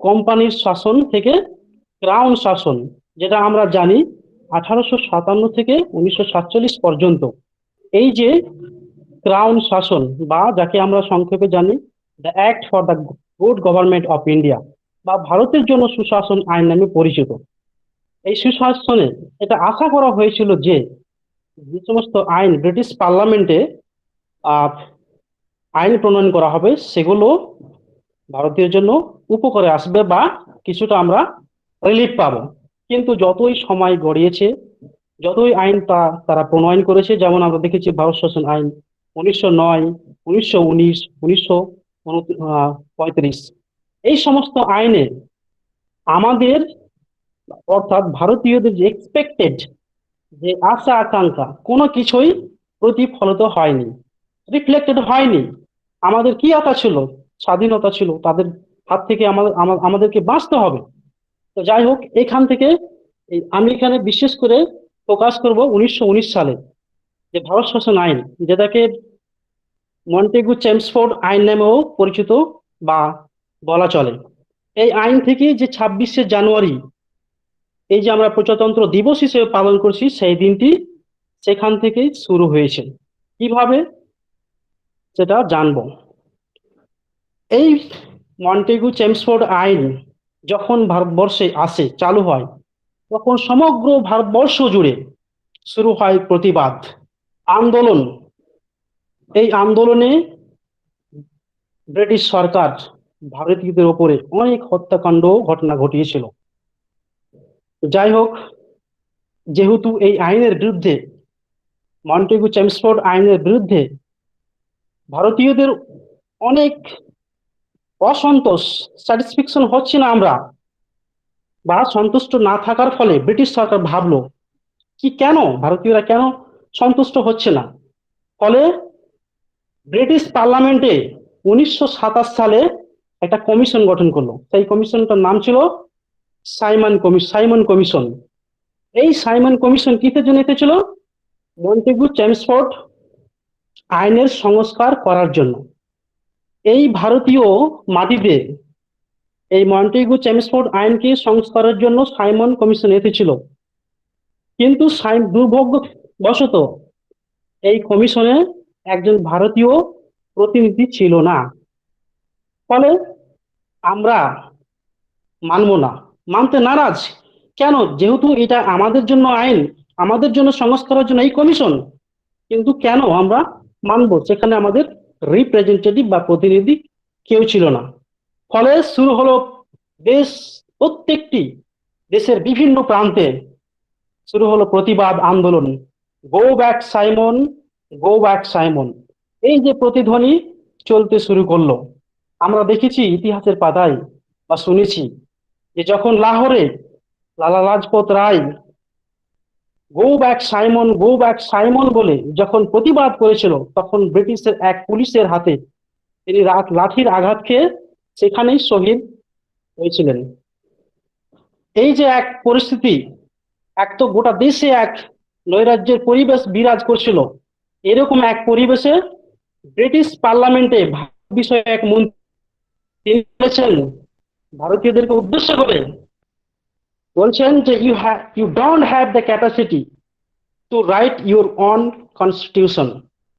কোম্পানির শাসন থেকে ক্রাউন শাসন, যেটা আমরা জানি 1857 থেকে 1947 পর্যন্ত। এই যে ক্রাউন শাসন, বা যাকে আমরা সংক্ষেপে জানি the act for the good government of India, বা ভারতের জন্য সুশাসন আইন নামে পরিচিত। এই সুশাসনে এটা আশা করা হয়েছিল যে যে সমস্ত আইন ব্রিটিশ পার্লামেন্টে আইন প্রণয়ন করা হবে, সেগুলো ভারতীয় জন্য উপকারে আসবে বা কিছুটা আমরা রিলিফ পাবো। কিন্তু যতই সময় গড়িয়েছে, যতই আইন তারা প্রণয়ন করেছে, যেমন আমরা দেখেছি ভারত শাসন আইন 1909, 1919, 1935, এই সমস্ত আইনে আমাদের অর্থাৎ ভারতীয়দের যে এক্সপেক্টেড যে আশা আকাঙ্ক্ষা, কোনো কিছুই প্রতিফলিত হয়নি, রিফ্লেক্টেড হয়নি। আমাদের কি আশা ছিল? স্বাধীনতা ছিল, তাদের হাত থেকে আমাদেরকে বাঁচতে হবে। তো যাই হোক, এখান থেকে আমি এখানে বিশেষ করে ফোকাস করব 1919 সালে যে ভারত শাসন আইন, যেটাকে মন্টেগু চেমসফোর্ড আইন নামেও পরিচিত বা বলা চলে। এই আইন থেকে যে 26শে জানুয়ারি এই যে আমরা প্রজাতন্ত্র দিবস হিসেবে পালন করছি, সেই দিনটি সেখান থেকেই শুরু হয়েছে। কিভাবে সেটা জানবো। এই মন্টেগু চেমসফোর্ড আইন যখন ভারতবর্ষে আসে, চালু হয়, তখন সমগ্র ভারতবর্ষ জুড়ে শুরু হয় প্রতিবাদ আন্দোলন। এই আন্দোলনে ব্রিটিশ সরকার ভারতীয়দের ওপরে অনেক হত্যাকাণ্ড ঘটনা ঘটিয়েছিল। যাই হোক, যেহেতু এই আইনের বিরুদ্ধে, মন্টেগু চেমসফোর্ড আইনের বিরুদ্ধে ভারতীয়দের অনেক অসন্তোষ, স্যাটিসফ্যাকশন হচ্ছে না আমরা, বা সন্তুষ্ট না থাকার ফলে ব্রিটিশ সরকার ভাবলো কি কেন ভারতীয়রা কেন সন্তুষ্ট হচ্ছে না। ফলে ব্রিটিশ পার্লামেন্টে 1927 সালে একটা কমিশন গঠন করলো। সেই কমিশনটার নাম ছিল সাইমন কমিশন। এই সাইমন কমিশন কিসের জন্য এসেছিল? মন্টেগু চেমসফোর্ড আইনের সংস্কার করার জন্য। এই ভারতীয় মাটিতে এই মন্টেগু চেমসফোর্ড আইনকে সংস্কারের জন্য সাইমন কমিশন এসেছিল, কিন্তু দুর্ভাগ্যবশত এই কমিশনে একজন ভারতীয় প্রতিনিধি ছিল না। ফলে আমরা মানবো না, মানতে নারাজ। কেন? যেহেতু এটা আমাদের জন্য আইন, আমাদের জন্য সংস্কারের জন্য এই কমিশন, কিন্তু কেন আমরা মানবো? সেখানে আমাদের রিপ্রেজেন্টেটিভ বা প্রতিনিধি কেউ ছিল না। ফলে শুরু হলো প্রত্যেকটি দেশের বিভিন্ন প্রান্তে শুরু হলো প্রতিবাদ আন্দোলন। গো back Simon, go back Simon, এই যে প্রতিধ্বনি চলতে শুরু করলো। আমরা দেখেছি ইতিহাসের পাতায় বা শুনেছি যে যখন লাহোরে Lala Lajpat Rai go back Simon, go back Simon বলে যখন প্রতিবাদ করেছিল, তখন ব্রিটিশের এক পুলিশের হাতে তিনি লাঠির আঘাত খেয়ে সেখানেই শহীদ হয়েছিলেন। এই যে এক পরিস্থিতি, এক তো গোটা দেশে এক নৈরাজ্যের পরিবেশ বিরাজ করছিল, এরকম এক পরিবেশে ব্রিটিশ পার্লামেন্টে বিষয়ে এক মন্ত্রী তিনি বলেছেন ভারতীয়দেরকে উদ্দেশ্য করে, বলছেন যে you don't have the capacity to write your own constitution.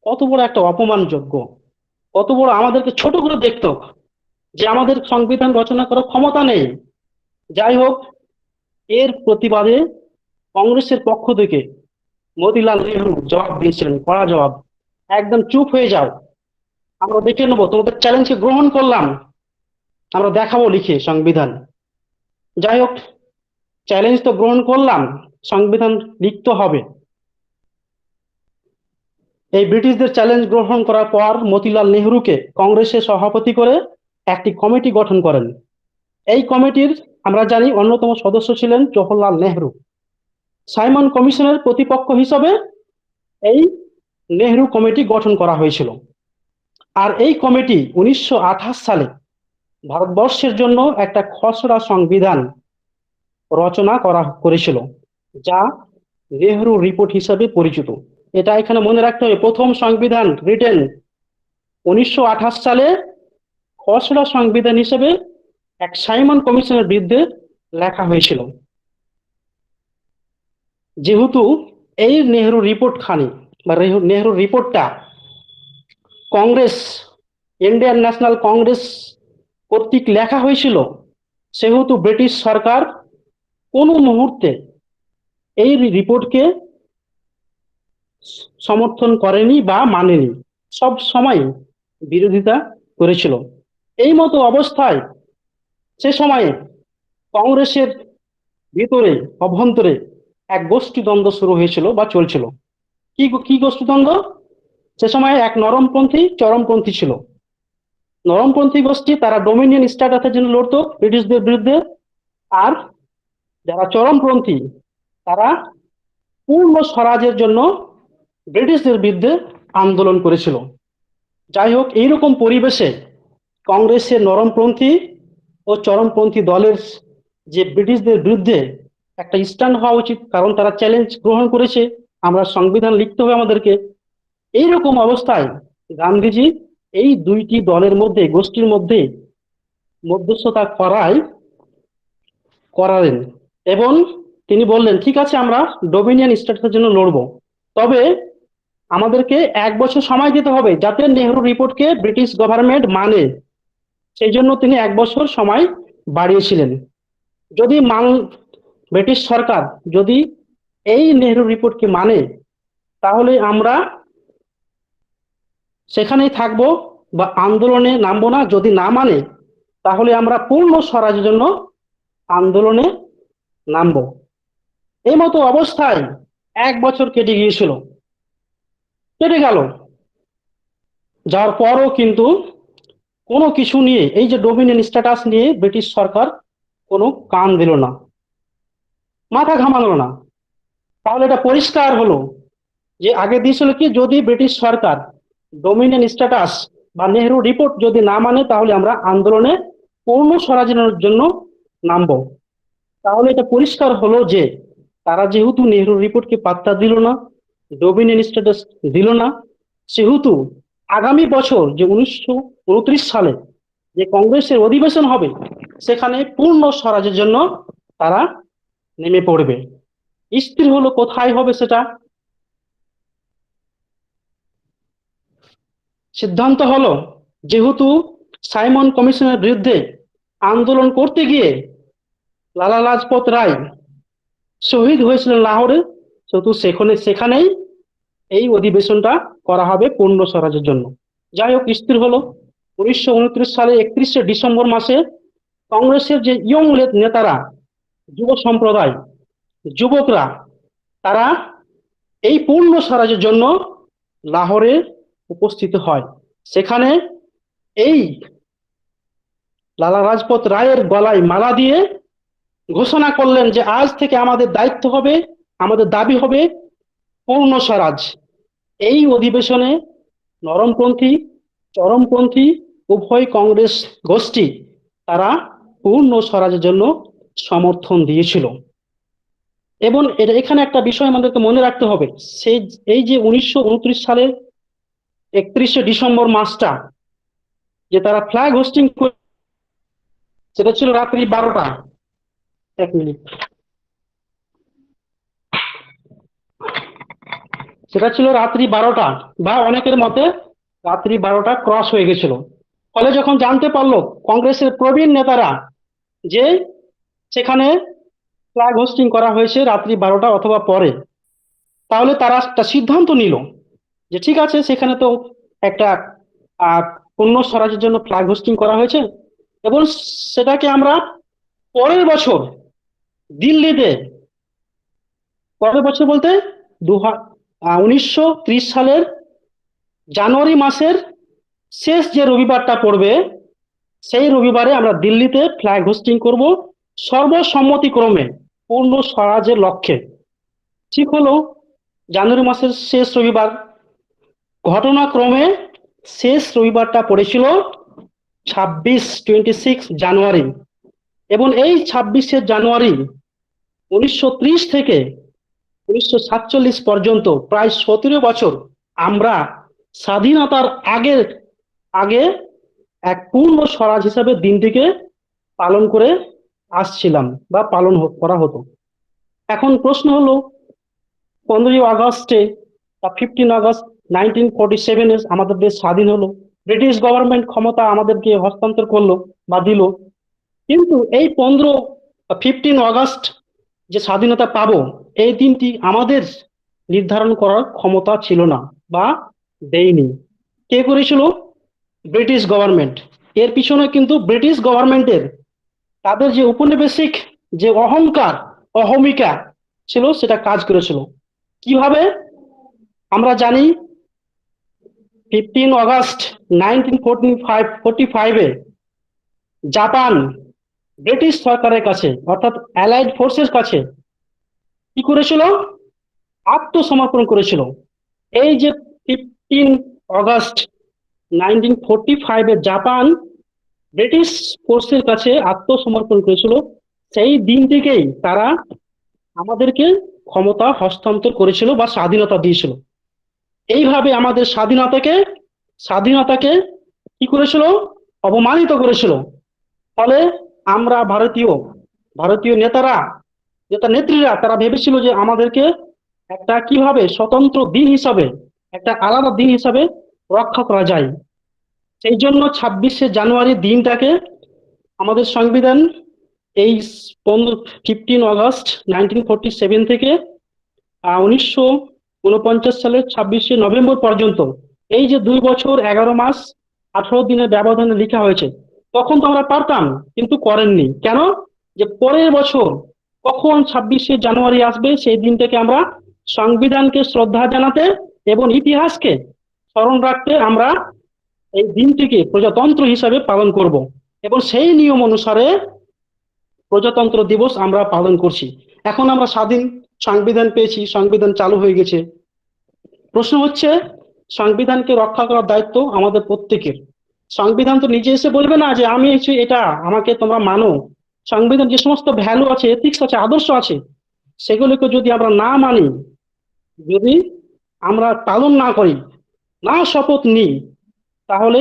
কত বড় একটা অপমানযোগ্য, কত বড় আমাদেরকে ছোট করে দেখতো যে আমাদের সংবিধান রচনা করার ক্ষমতা নেই। যাই হোক, এর প্রতিবাদে কংগ্রেসের পক্ষ থেকে মতিলাল নেহরু জবাব দিয়েছিলেন, কড়া জবাব, একদম চুপ হয়ে যাও, আমরা দেখে নেবো, তোমাদের চ্যালেঞ্জকে গ্রহণ করলাম, আমরা দেখাবো লিখে সংবিধান। যাই হোক, চ্যালেঞ্জ তো গ্রহণ করলাম, সংবিধান লিখতে হবে। এই ব্রিটিশদের চ্যালেঞ্জ গ্রহণ করার পর মতিলাল নেহরুকে কংগ্রেসের সভাপতি করে একটি কমিটি গঠন করেন। এই কমিটির আমরা জানি অন্যতম সদস্য ছিলেন জওহরলাল নেহরু। সাইমন কমিশনের প্রতিপক্ষ হিসাবে এই নেহরু কমিটি গঠন করা হয়েছিল। আর এই কমিটি 1928 সালে ভারতবর্ষের জন্য একটা খসড়া সংবিধান রচনা করেছিল, যা নেহরু রিপোর্ট হিসাবে পরিচিত। এটা এখানে মনে রাখতে হবে, প্রথম সংবিধান রিটেন 1928 সালে খসড়া সংবিধান হিসেবে এক সাইমন কমিশনের বিরুদ্ধে লেখা হয়েছিল। যেহেতু এই নেহরু রিপোর্ট খানি বা নেহরু রিপোর্টটা কংগ্রেস, ইন্ডিয়ান ন্যাশনাল কংগ্রেস কর্তৃক লেখা হয়েছিল, সেহেতু ব্রিটিশ সরকার কোনো মুহূর্তে এই রিপোর্টকে সমর্থন করেনি বা মানেনি, সব সময় বিরোধিতা করেছিল। এই মতো অবস্থায় সে সময়ে কংগ্রেসের ভিতরে অভ্যন্তরে এক গোষ্ঠীদ্বন্দ্ব শুরু হয়েছিল বা চলছিল। কি গোষ্ঠীদ্বন্দ্ব? সে সময় এক নরমপন্থী চরমপন্থী ছিল। নরমপন্থী গোষ্ঠী তারা ডোমিনিয়ন স্ট্যাটাসের জন্য লড়তো ব্রিটিশদের বিরুদ্ধে, আর যারা চরমপন্থী তারা পূর্ণ স্বরাজের জন্য ব্রিটিশদের বিরুদ্ধে আন্দোলন করেছিল। যাই হোক, এইরকম পরিবেশে কংগ্রেসের নরমপন্থী ও চরমপন্থী দলের যে ব্রিটিশদের বিরুদ্ধে একটা স্ট্যান্ড হওয়া উচিত, কারণ তারা চ্যালেঞ্জ গ্রহণ করেছে, আমরা সংবিধান লিখতে হবে আমাদেরকে। এইরকম অবস্থায় গান্ধীজি এই দুইটি দলের মধ্যে, গোষ্ঠীর মধ্যে মধ্যস্থতা করালেন এবং তিনি বললেন, ঠিক আছে, আমরা ডোমিনিয়ন স্ট্যাটাসের জন্য লড়বো, তবে আমাদেরকে 1 বছর সময় দিতে হবে যাতে নেহরু রিপোর্টকে ব্রিটিশ গভর্নমেন্ট মানে। সেই জন্য তিনি 1 বছর সময় বাড়িয়েছিলেন। যদি ব্রিটিশ সরকার যদি এই নেহরু রিপোর্টকে মানে, তাহলে আমরা সেখানেই থাকবো বা আন্দোলনে নামবো না। যদি না মানে, তাহলে আমরা পূর্ণ স্বরাজের জন্য আন্দোলনে নামবো। এই মতো অবস্থায় 1 বছর কেটে গিয়েছিল, কেটে গেল। যার পরও কিন্তু কোনো কিছু নিয়ে, এই যে ডোমিনিয়ন স্ট্যাটাস নিয়ে ব্রিটিশ সরকার কোনো কান দিল না, মাথা ঘামালো না। তাহলে এটা পরিষ্কার হলো যে আগে দিয়েছিল কি, যদি ব্রিটিশ সরকার ডোমিনিয়ন স্ট্যাটাস বা নেহরু রিপোর্ট যদি না মানে, তাহলে আমরা আন্দোলনে পূর্ণ স্বরাজের জন্য নামবো। তাহলে এটা পরিষ্কার হলো যে তারা যেহেতু নেহরু রিপোর্টকে পাত্তা দিল না, ডোমিনিয়ন স্ট্যাটাস দিল না, সেহেতু আগামী বছর যে 1929 সালে যে কংগ্রেসের অধিবেশন হবে, সেখানে পূর্ণ স্বরাজের জন্য তারা নেমে পড়বে। স্থির হলো কোথায় হবে সেটা। সিদ্ধান্ত হলো, যেহেতু সাইমন কমিশনের বিরুদ্ধে আন্দোলন করতে গিয়ে লালা লাজপত রায় শহীদ হয়েছিলেন লাহোরে, তো সেখানেই এই অধিবেশনটা করা হবে পূর্ণ স্বরাজের জন্য। যাই হোক, স্থির হলো 1929 সালে 31শে ডিসেম্বর মাসে কংগ্রেসের যে ইয়ং নেতারা, যুব সম্প্রদায়, যুবকরা, তারা এই পূর্ণ স্বরাজের জন্য লাহোরে উপস্থিত হয়। সেখানে এই লালা লাজপত রায়ের গলায় মালা দিয়ে ঘোষণা করলেন যে আজ থেকে আমাদের দায়িত্ব হবে, আমাদের দাবি হবে পূর্ণ স্বরাজ। এই অধিবেশনে নরমপন্থী, চরমপন্থী উভয় কংগ্রেস গোষ্ঠী তারা পূর্ণ স্বরাজের জন্য সমর্থন দিয়েছিল। এবং এখানে একটা বিষয় আমাদেরকে মনে রাখতে হবে, এই যে 1929 সালের 31শে ডিসেম্বর মাসটা যে তারা ফ্ল্যাগ হোস্টিং, সেটা ছিল রাত্রি 12টা। এক মিনিট, সেটা ছিল রাত্রি 12টা, বা অনেকের মতে রাত্রি 12টা ক্রস হয়ে গেছিল। ফলে যখন জানতে পারলো কংগ্রেসের প্রবীণ নেতারা যে সেখানে ফ্ল্যাগ হোস্টিং করা হয়েছে রাত্রি 12টা অথবা পরে, তাহলে তারা একটা সিদ্ধান্ত নিল যে ঠিক আছে, সেখানে তো একটা পূর্ণ স্বরাজের জন্য ফ্ল্যাগ হোস্টিং করা হয়েছে, এবং সেটাকে আমরা পরের বছর দিল্লিতে, পরের বছর বলতে 1930 সালের জানুয়ারি মাসের শেষ যে রবিবারটা পড়বে, সেই রবিবারে আমরা দিল্লিতে ফ্ল্যাগ হোস্টিং করব সর্বসম্মতিক্রমে পূর্ণ স্বরাজের লক্ষ্যে। ঠিক হলো, জানুয়ারি মাসের শেষ রবিবার। ঘটনাক্রমে শেষ রবিবারটা পড়েছিল 26 জানুয়ারি, এবং এই 26শে জানুয়ারি 1930 থেকে 1947 পর্যন্ত প্রায় 17 বছর আমরা স্বাধীনতার আগে এক পূর্ণ স্বরাজ হিসাবে দিনটিকে পালন করে আসছিলাম বা পালন করা হতো। এখন প্রশ্ন হলো, 15 আগস্টে বা 15 আগস্ট 1947 আমাদের দেশ স্বাধীন হলো, ব্রিটিশ গভর্নমেন্ট ক্ষমতা আমাদেরকে হস্তান্তর করলো বা দিল, কিন্তু এই 15 আগস্ট যে স্বাধীনতা পাবো, এই দিনটি আমাদের নির্ধারণ করার ক্ষমতা ছিল না বা দেয়নি। কে করেছিল? British government. এর পিছনে কিন্তু ব্রিটিশ গভর্নমেন্টের তাদের যে উপনিবেশিক যে অহংকার, অহমিকা ছিল, সেটা কাজ করেছিল। কিভাবে? আমরা জানি 15 আগস্ট 1945 জাপান ব্রিটিশ সরকারের কাছে, অর্থাৎ অ্যালাইড ফোর্সের কাছে কি করেছিল? আত্মসমর্পণ করেছিল। এই যে 15 আগস্ট 1945 জাপান ব্রিটিশ ফোর্সের কাছে আত্মসমর্পণ করেছিল, সেই দিন থেকেই তারা আমাদেরকে ক্ষমতা হস্তান্তর করেছিল বা স্বাধীনতা দিয়েছিল। এইভাবে আমাদের স্বাধীনতাকে কি করেছিল? অপমানিত করেছিল। ফলে আমরা ভারতীয় নেত্রীরা তারা ভেবেছিল যে আমাদেরকে একটা কিভাবে স্বতন্ত্র দিন হিসাবে, একটা আলাদা দিন হিসাবে রক্ষা করা যায়। সেই জন্য 26শে জানুয়ারি দিনটাকে আমাদের সংবিধান এই 15 আগস্ট 1947 থেকে 1949 সালের 26শে নভেম্বর পর্যন্ত, এই যে 2 বছর 11 মাস 18 দিনের ব্যবধানে লেখা হয়েছে। তখন তো আমরা পারতাম, কিন্তু করেননি। কেন? যে পরের বছর কখন 26শে জানুয়ারি আসবে, সেই দিনটাকে আমরা সংবিধানকে শ্রদ্ধা জানাতে এবং ইতিহাসকে স্মরণ রাখতে আমরা এই দিনটিকে প্রজাতন্ত্র হিসাবে পালন করব, এবং সেই নিয়ম অনুসারে প্রজাতন্ত্র দিবস আমরা পালন করছি। এখন আমরা স্বাধীন সংবিধান পেয়েছি, সংবিধান চালু হয়ে গেছে। প্রশ্ন হচ্ছে, সংবিধানকে রক্ষা করার দায়িত্ব আমাদের প্রত্যেকের। সংবিধান তো নিজে এসে বলবে না যে আমি এটা, আমাকে তোমরা মানো। সংবিধান যে সমস্ত ভ্যালু আছে, এথিক্স আছে, আদর্শ আছে, সেগুলোকে যদি আমরা না মানি, যদি আমরা পালন না করি, না শপথ নিই, তাহলে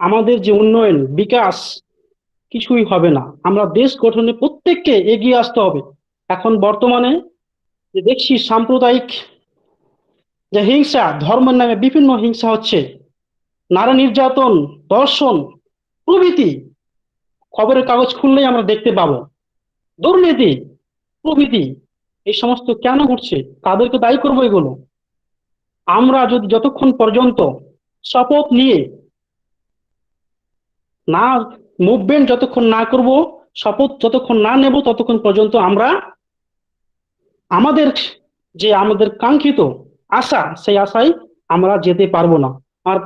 আমাদের যে উন্নয়ন, বিকাশ কিছুই হবে না। আমরা দেশ গঠনে প্রত্যেককে এগিয়ে আসতে হবে। এখন বর্তমানে যে দেখছি সাম্প্রদায়িক যে হিংসা, ধর্মের নামে বিভিন্ন হিংসা হচ্ছে, নারী নির্যাতন, ধর্ষণ প্রভৃতি খবরের কাগজ খুললেই আমরা দেখতে পাবো। দুর্নীতি প্রভৃতি এই সমস্ত কেন ঘটছে, কাদেরকে দায়ী করবো এগুলো? আমরা যদি যতক্ষণ পর্যন্ত শপথ নিয়ে না মুভমেন্ট যতক্ষণ না করব, শপথ যতক্ষণ না নেব, ততক্ষণ পর্যন্ত আমরা আমাদের আমাদের কাঙ্ক্ষিত আশা, সেই আশায় আমরা যেতে পারবো না। আর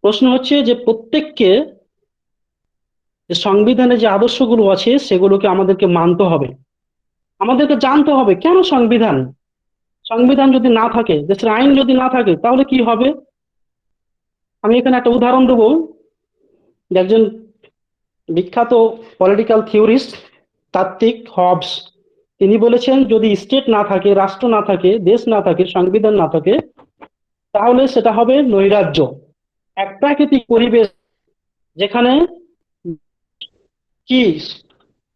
প্রশ্ন হচ্ছে যে প্রত্যেককে যে সংবিধানে যে আদর্শগুলো আছে সেগুলোকে আমাদেরকে মানতে হবে, আমাদেরকে জানতে হবে কেন সংবিধান। সংবিধান যদি না থাকে, দেশের আইন যদি না থাকে, তাহলে কি হবে? আমি এখানে একটা উদাহরণ দেবো। একজন বিখ্যাত পলিটিক্যাল থিওরিস্ট তাত্ত্বিক হবস, তিনি বলেছেন যদি স্টেট না থাকে, রাষ্ট্র না থাকে, দেশ না থাকে, সংবিধান না থাকে, তাহলে সেটা হবে নৈরাজ্য, এক প্রাকৃতিক পরিবেশ যেখানে কি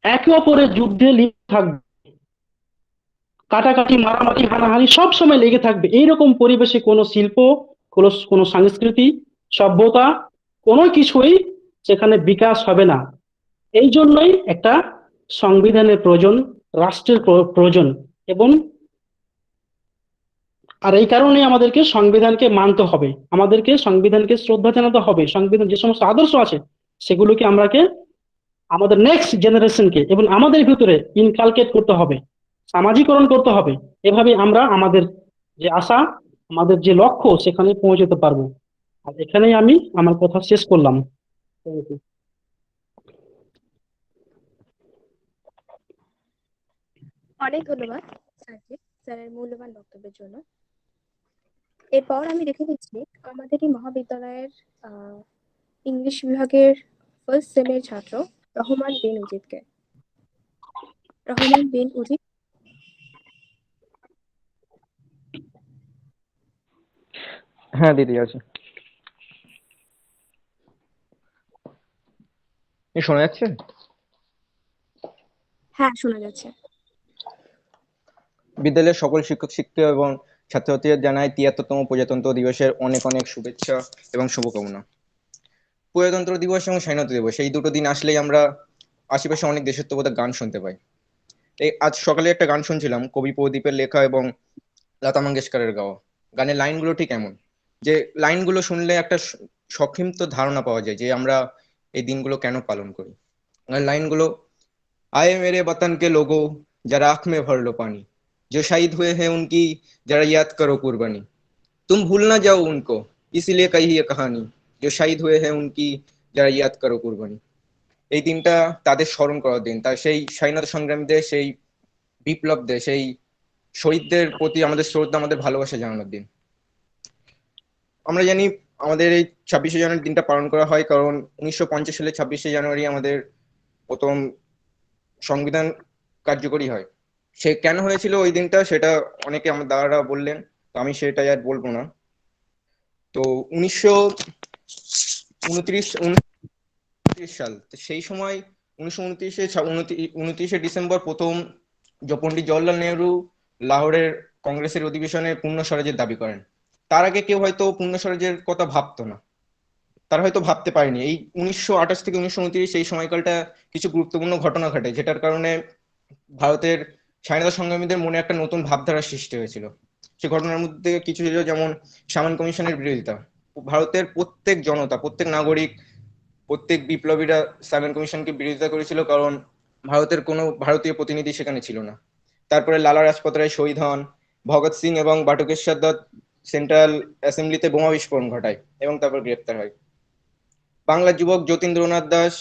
একে অপরের যুদ্ধে লিপ্ত থাকবে, কাটাকাটি, মারামারি, হানাহানি সব সময় লেগে থাকবে। এইরকম পরিবেশে কোনো শিল্প, কোনো সংস্কৃতি, সভ্যতা, কোনো কিছুই সেখানে বিকাশ হবে না। এই জন্যই একটা সংবিধানের প্রয়োজন, রাষ্ট্রের প্রয়োজন, এবং আর এই কারণেই আমাদেরকে সংবিধানকে মানতে হবে, আমাদেরকে সংবিধানকে শ্রদ্ধা জানাতে হবে। সংবিধান যে সমস্ত আদর্শ আছে সেগুলোকে আমরাকে আমাদের নেক্সট জেনারেশনকে এবং আমাদের ভিতরে ইনকালকেট করতে হবে, সামাজিকরণ করতে হবে। এভাবে আমরা আমাদের যে আশা, আমাদের যে লক্ষ্য সেখানে পৌঁছতে পারবো। আর এখানেই আমি আমার কথা শেষ করলাম। Thank you. অনেক ধন্যবাদ স্যারকে স্যারের মূল্যবান বক্তব্যের জন্য। এরপর আমি রেখে দিচ্ছি আমাদেরই মহাবিদ্যালয়ের ইংলিশ বিভাগের ফার্স্ট সেমের ছাত্র রহমান বিন উজিতকে। রহমান বিন উজিত। হ্যাঁ দিদি আছে। শোনা যাচ্ছে? হ্যাঁ, শোনা যাচ্ছে। বিদ্যালয়ের সকল শিক্ষক শিক্ষিকা এবং ছাত্রছাত্রীদের জানাই ৭৩তম প্রজাতন্ত্র দিবসের অনেক অনেক শুভেচ্ছা এবং শুভকামনা। প্রজাতন্ত্র দিবস এবং স্বাধীনতা দিবস এই দুটো দিন আসলেই আমরা আশেপাশে অনেক দেশাত্মবোধক গান শুনতে পাই। এই আজ সকালে একটা গান শুনছিলাম, কবি প্রদীপের লেখা এবং লতা মঙ্গেশকরের গাওয়া। গানের লাইনগুলো ঠিক এমন যে লাইনগুলো শুনলে একটা সংক্ষিপ্ত ধারণা পাওয়া যায় যে আমরা এই দিনগুলো কেন পালন করি। লাইনগুলো, आए मेरे वतन के लोगों जरा आँख में भर लो पानी, जो शहीद हुए हैं उनकी जरा याद करो कुर्बानी, तुम भूल ना जाओ उनको इसीलिए कही ये कहानी, जो शहीद हुए हैं उनकी जरा याद करो कुर्बानी। এই দিনটা তাদের স্মরণ করার দিন, তার সেই স্বাধীনতা সংগ্রামীদের, সেই বিপ্লবদের, সেই শহীদদের প্রতি আমাদের শ্রদ্ধা, আমাদের ভালোবাসা জানানোর দিন। আমরা জানি আমাদের এই 26শে জানুয়ারি দিনটা পালন করা হয় কারণ 1950 সালে 26শে জানুয়ারি আমাদের প্রথম সংবিধান কার্যকরী হয়। সে কেন হয়েছিল ওই দিনটা সেটা অনেকে আমার দাদারা বললেন, তো আমি সেটাই আর বলবো না। তো 1929 সাল, সেই সময় 1929 ডিসেম্বর প্রথম পণ্ডিত জওহরলাল নেহরু লাহোরের কংগ্রেসের অধিবেশনে পূর্ণ স্বরাজের দাবি করেন। তার আগে কেউ হয়তো পূর্ণ স্বরাজের কথা ভাবতো না, তারা হয়তো ভাবতে পারেনি। এই 1928 থেকে 1929 এই সময়কালটা কিছু গুরুত্বপূর্ণ ঘটনা ঘটে, যেটার কারণে ভারতের স্বাধীনতা সংগ্রামীদের মনে একটা নতুন ভাবধারার সৃষ্টি হয়েছিল। সেই ঘটনার মধ্যে কিছু ছিল যেমন সামন কমিশনের বিরোধিতা। ভারতের প্রত্যেক জনতা, প্রত্যেক নাগরিক, প্রত্যেক বিপ্লবীরা সামন কমিশনকে বিরোধিতা করেছিল কারণ ভারতের কোনো ভারতীয় প্রতিনিধি সেখানে ছিল না। তারপরে লালা রাজপথ রায় শহীদ হন, ভগৎ সিং এবং বাটুকেশ্বর দত্ত সেন্ট্রাল অ্যাসেম্বলিতে বোমা বিস্ফোরণ ঘটায় এবং তারপর গ্রেপ্তার হয়। বাংলার যুবক যতীন্দ্রনাথ দাস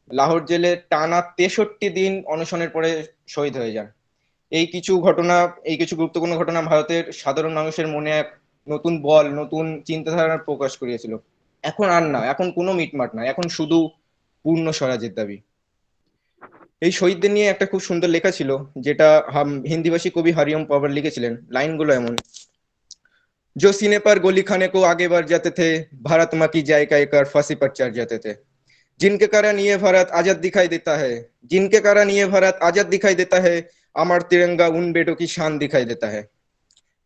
লাহোর জেলে টানা 63 দিন অনশনের পরে শহীদ হয়ে যান। এই কিছু গুরুত্বপূর্ণ ঘটনা ভারতের সাধারণ মানুষের মনে এক নতুন বল, নতুন চিন্তাধারা প্রকাশ করিয়েছিল। এখন আর না, এখন কোনো মিটমাট না, এখন শুধু পূর্ণ স্বরাজের দাবি। এই শহীদদের নিয়ে একটা খুব সুন্দর লেখা ছিল, যেটা হিন্দিভাষী কবি হরিওম পাওয়ার লিখেছিলেন। লাইনগুলো এমন, जो सीने पर गोली खाने को आगे बढ़ जाते थे, भारत माँ की जय कहकर फांसी पर चढ़ जाते थे, जिनके कारण ये भारत आजाद दिखाई देता है, जिनके कारण ये भारत आजाद दिखाई देता है, अमर तिरंगा उन बेटों की शान दिखाई देता है।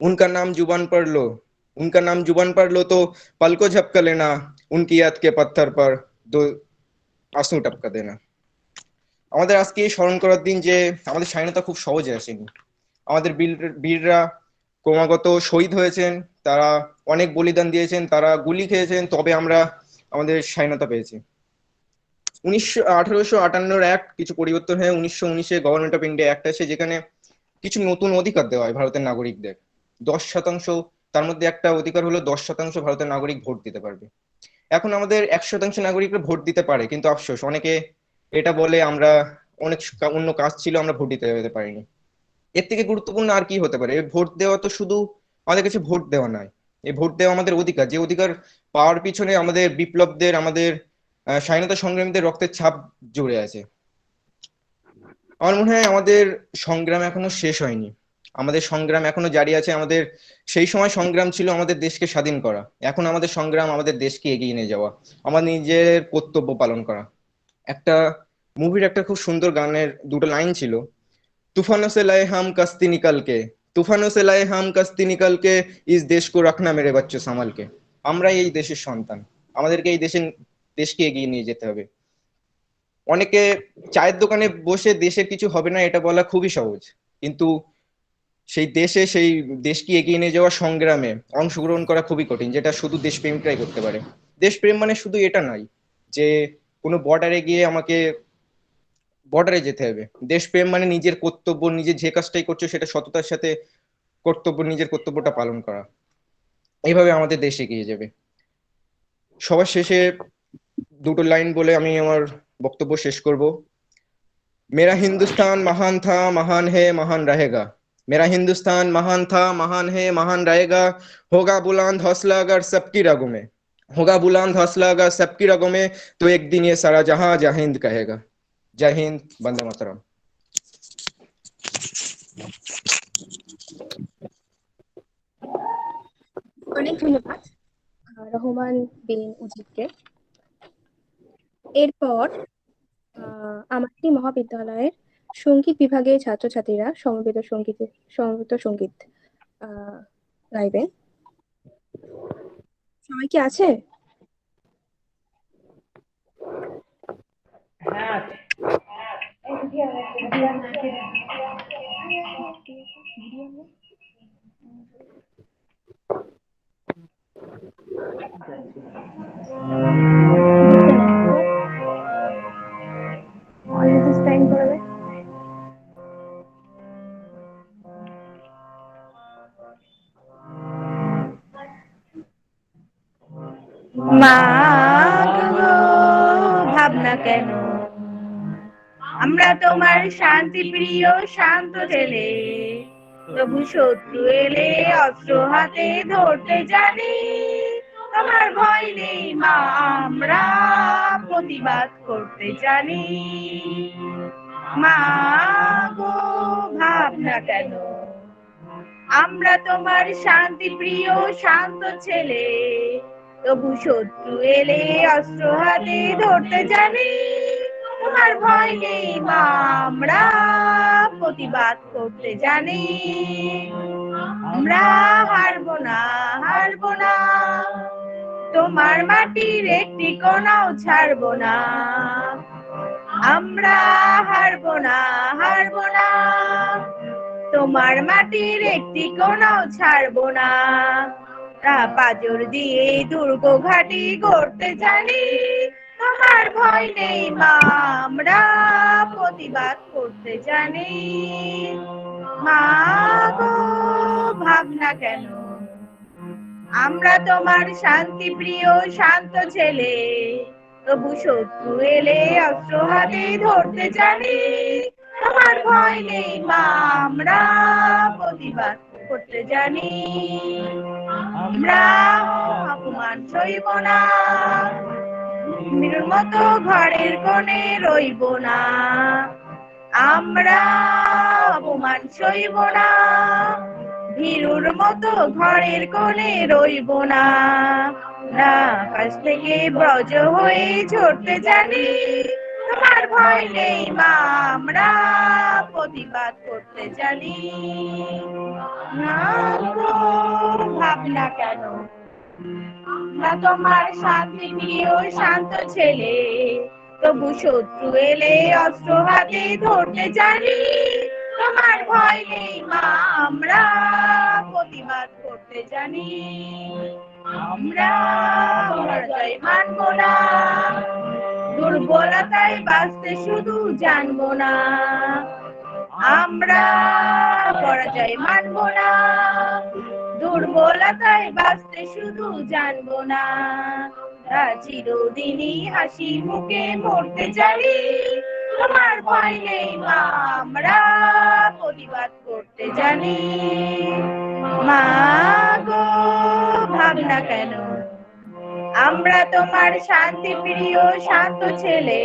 उनका नाम जुबान पर लो, उनका नाम जुबान पर लो तो पल को झपका लेना, उनकी याद के पत्थर पर आंसू टपका देना। আমাদের আজকে স্মরণ করার দিন যে আমাদের স্বাধীনতা খুব সহজে আসেনি। আমাদের বীররা ক্রমাগত শহীদ হয়েছেন, তারা অনেক বলিদান দিয়েছেন, তারা গুলি খেয়েছেন, তবে আমরা আমাদের স্বাধীনতা পেয়েছি। 1858 অ্যাক্ট কিছু পরিবর্তন হয়ে 1919 গভর্নমেন্ট অফ ইন্ডিয়া অ্যাক্ট আসে, যেখানে কিছু নতুন অধিকার দেওয়া হয় ভারতের নাগরিকদের। 10%, তার মধ্যে একটা অধিকার হলো 10% ভারতের নাগরিক ভোট দিতে পারবে। এখন আমাদের 100% নাগরিকরা ভোট দিতে পারে, কিন্তু আফসোস অনেকে এটা বলে আমরা অনেক অন্য কাজ ছিল, আমরা ভোট দিতে যেতে পারিনি। এর থেকে গুরুত্বপূর্ণ আর কি হতে পারে? এই ভোট দেওয়া তো শুধু আমাদের কাছে ভোট দেওয়া নয়, এই ভোট দেওয়া আমাদের অধিকার, যে অধিকার পাওয়ার পিছনে আমাদের বিপ্লবদের, আমাদের স্বাধীনতা সংগ্রামীদের রক্তের ছাপ জড়ে আছে। আমার মনে হয় আমাদের সংগ্রাম এখনো শেষ হয়নি, আমাদের সংগ্রাম এখনো জারি আছে। আমাদের সেই সময় সংগ্রাম ছিল আমাদের দেশকে স্বাধীন করা, এখন আমাদের সংগ্রাম আমাদের দেশকে এগিয়ে নিয়ে যাওয়া, আমার নিজের কর্তব্য পালন করা। একটা মুভির একটা খুব সুন্দর গানের দুটো লাইন ছিল, तूफानों से लाए हम कश्ती निकल के, तूफानों से लाए हम कश्ती निकल के, इस देश को रखना मेरे बच्चों संभाल के। আমরা এই দেশের সন্তান, আমাদেরকে এই দেশকে এগিয়ে নিয়ে যেতে হবে। অনেকে চায়ের দোকানে বসে দেশের কিছু হবে না এটা বলা খুবই সহজ, কিন্তু সেই দেশকে এগিয়ে নিয়ে যাওয়া সংগ্রামে অংশগ্রহণ করা খুবই কঠিন, যেটা শুধু দেশপ্রেমিকরাই করতে পারে। দেশপ্রেম মানে শুধু এটা নয় যে কোনো বর্ডারে গিয়ে আমাকে বর্ডারে যেতে হবে। দেশপ্রেম মানে নিজের কর্তব্য, নিজে যে কাজটাই করছো সেটা সততার সাথে নিজের কর্তব্যটা পালন করা। এইভাবে আমাদের দেশ এগিয়ে যাবে। সবার শেষে দুটো লাইন বলে আমি আমার বক্তব্য শেষ করব। मेरा हिंदुस्तान महान था, महान है, महान रहेगा। मेरा हिंदुस्तान महान था, महान है, महान रहेगा। होगा बुलंद हौसला अगर सबकी रगों में, होगा बुलंद हौसला अगर सबकी रगों में, तो एक दिन ये सारा जहां जय हिंद कहेगा। जय हिंद, वंदे मातरम। অনেক ধন্যবাদ রহমান বিন উজিরকে। এরপর আমাদের মহাবিদ্যালয়ের সঙ্গীত বিভাগের ছাত্রছাত্রীরা সমবেত সঙ্গীত গাইবেন। সবাই কি আছে? মা গো ভাবনা কেন, আমরা তোমার শান্তি প্রিয় শান্ত ছেলে, তবু শত্রু এলে অস্ত্র হাতে ধরতে জানি। তোমার ভয় নেই মা, আমরা প্রতিবাদ করতে জানি। মা গো ভাবনা কেন, আমরা তোমার শান্তি প্রিয় শান্ত ছেলে, তবু শত্রু এলে অস্ত্র হাতে ধরতে জানি। তোমার ভয় নেই মা, আমরা প্রতিবাদ করতে জানি। আমরা হারবো না, হারবো না, তোমার মাটির একটি কোনাও ছাড়বো না। আমরা হারবো না, হারবো না, তোমার মাটির একটি কোনাও ছাড়বো না। পাজর দিয়ে দুর্গ ঘাটি করতে জানি। তোমার ভয় নেই মা, আমরা প্রতিবাদ করতে জানি। মা গো ভাবনা কেন, আমরা তোমার শান্তি প্রিয় শান্ত ছেলে, তবু শত্রু এলে অস্ত্র হাতে ধরতে জানি। তোমার ভয় নেই মা, আমরা প্রতিবাদ করতে জানি। আমরা অপমান সইব না, মৃত্যুর মতো ঘরের কোণে রইব না। আমরা অপমান সইব না, ভীরুর মতো ঘরের কোণে রইব না। আকাশ থেকে ব্রজ হয়ে ঝরতে জানি। তোমার ভয় নেই মা, আমরা প্রতিবাদ করতে জানি। ভাবনা কেন, আমরা তোমার শান্তি প্রিয় শান্ত ছেলে, তবু শত্রু এলে অস্ত্র হাতে ধরতে জানি, তোমার ভয় নেই মা আমরা প্রতিবাদ করতে জানি। আমরা পরাজয় মানব না, দুর্বলতায় বাঁচতে শুধু জানবো না। আমরা পরাজয় মানব না, দুর্বলতায় বাঁচতে শুধু জানবো না। চিরদিনই হাসি মুখে মরতে জানি, তোমার ভয় নেই মা আমরা প্রতিবাদ করতে জানি। মা গো ভাবনা কেন, আমরা তোমার শান্তি প্রিয় শান্ত ছেলে,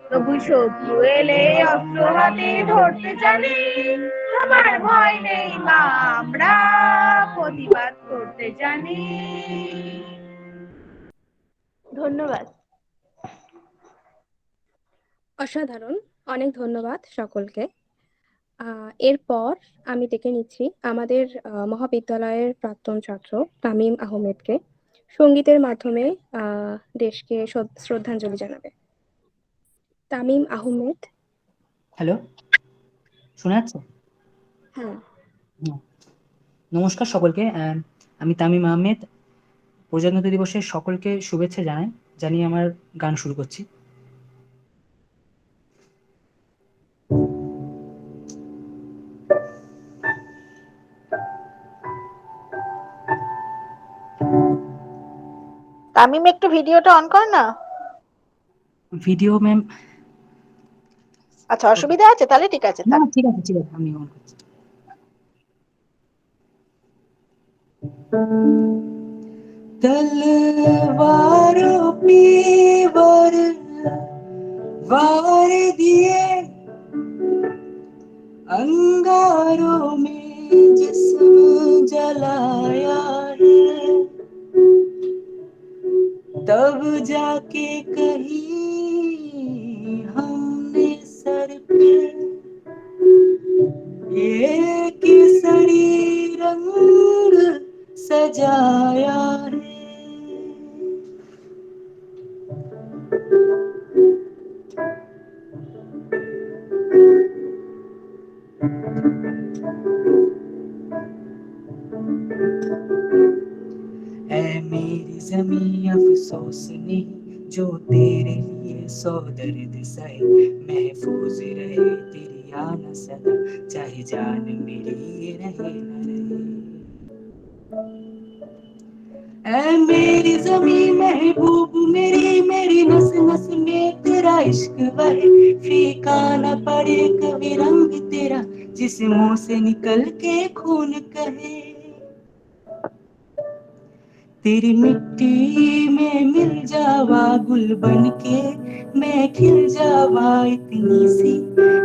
তবু শত্রু এলে অস্ত্র হাতে ধরতে জানি, তোমার ভয় নেই মা আমরা প্রতিবাদ করতে জানি। ধন্যবাদ। অসাধারণ, অনেক ধন্যবাদ সকলকে। এরপর আমি ডেকে নিচ্ছি আমাদের মহাবিদ্যালয়ের প্রাক্তন ছাত্র তামিম আহমেদকে সঙ্গীতের মাধ্যমে দেশকে শ্রদ্ধাঞ্জলি জানাবে। তামিম আহমেদ। হ্যালো, শোনা যাচ্ছে? হ্যাঁ। নমস্কার সকলকে, আমি তামিম আহমেদ। প্রজাতন্ত্র দিবসের সকলকে শুভেচ্ছা জানিয়ে আমার গান শুরু করছি। তামিম একটু ভিডিওটা অন কর না। Video ma'am? আচ্ছা, অসুবিধা আছে? তাহলে ঠিক আছে, না ঠিক আছে আমি অন করছি। तलवारों पे वार दिए, अंगारों में जिस्म जलाया है, तब जाके कहीं हमने सर पे ये केसरी रंग सजाया है। ऐ मेरी ज़मीं अफसोस नहीं जो तेरे लिए सौ दर्द सहे, महफूज रहे तेरी आना सदा, चाहे जान मेरी रहे न रहे। ऐ मेरी ज़मीं महबूब मेरी नस नस में तेरा इश्क बहे, फीका न पड़े कभी रंग तेरा जिस मुंह से निकल के खून कहे। तेरी मिट्टी में मिल जावा गुल बन के मैं खिल जावा, इतनी सी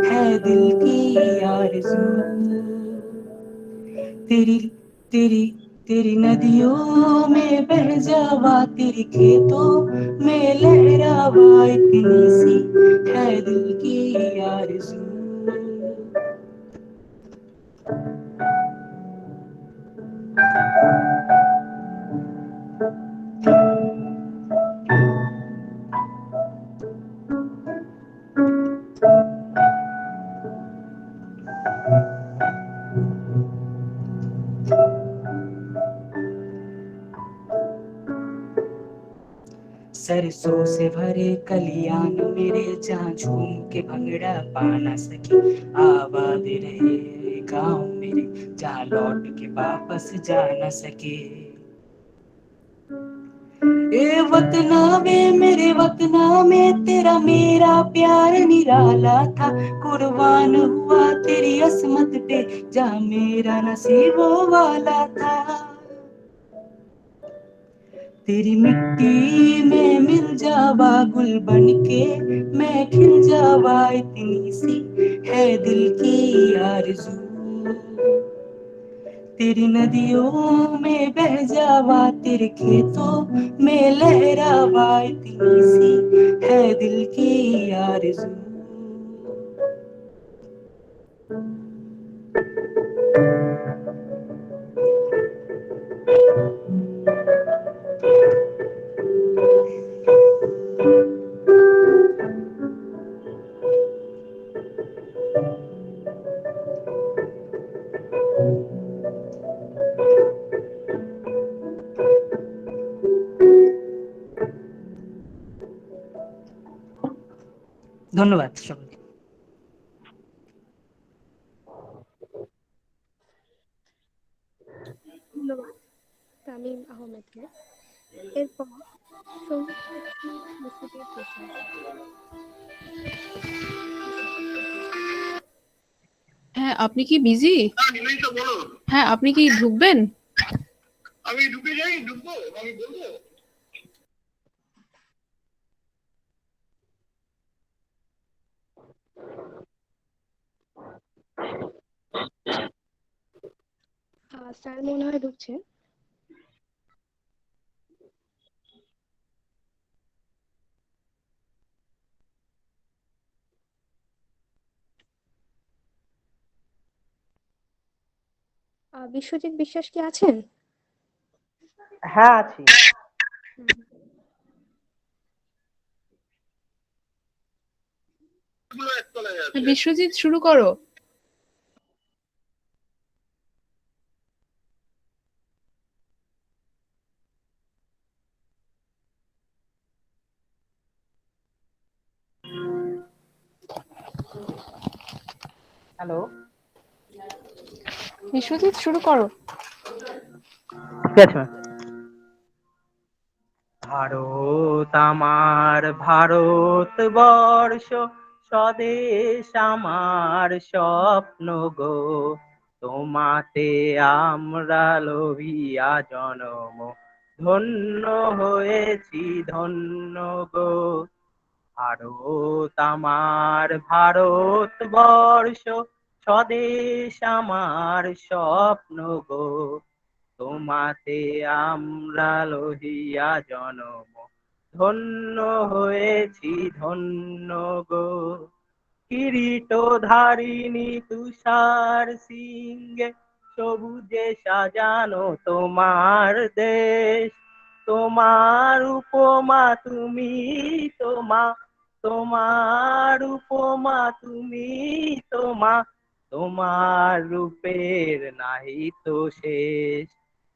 है दिल की आरज़ू। तेरी नदियों में बह जावा, तेरी खेतों में लहरावा, इतनी सी है दिल की आरज़ू। सरसों से भरे कलियान मेरे, जहाँ झूम के भंगड़ा पा ना सके, आबाद रहे गाँव मेरे जहाँ लौट के वापस जा न सके। ए वतना वे मेरे वतना में तेरा मेरा प्यार निराला था, कुर्बान हुआ तेरी असमत पे जहाँ मेरा नसीबों वाला था। तेरी मिट्टी में मिल जावा गुल बन के मैं खिल जावा, इतनी सी है दिल की आरज़ू। तेरी नदियों में बह जावा, तेरे खेतों में लहरावा, इतनी सी है दिल की आरज़ू। ধন্যবাদ সকলকে। ধন্যবাদ তামিম আহমেদকে। এরপর সঙ্গীত শিল্পী মুসিবের বিশ্বাস। হ্যাঁ, আপনি কি বিজি? হ্যাঁ, আপনি কি ঢুকবেন? আমি ঢুকে যাই, ঢুকবো, আমি বলবো। স্যার মনে হয় ঢুকছেন। বিশ্বজিৎ বিশ্বাস কি আছেন? হ্যাঁ আছি। বিশ্বজিৎ শুরু করো। হ্যালো, বিশ্বজিৎ শুরু করো। ঠিক আছে। ভারত আমার ভারতবর্ষ, স্বদেশ আমার স্বপ্ন গো, তোমাতে আমরা লভিয়া জনম, ধন্য হয়েছি ধন্য গো। ভারত আমার ভারতবর্ষ, স্বদেশ আমার স্বপ্ন গো, তোমাতে আমরা লহিয়া জনম, ধন্য হয়েছি ধন্য গো। কিরীট ধারিণী তুষার সিংহে, সবুজে সাজানো তোমার দেশ, তোমার উপমা তুমি, তোমার উপমা তুমি, তোমার রূপের নাহি তো শেষ।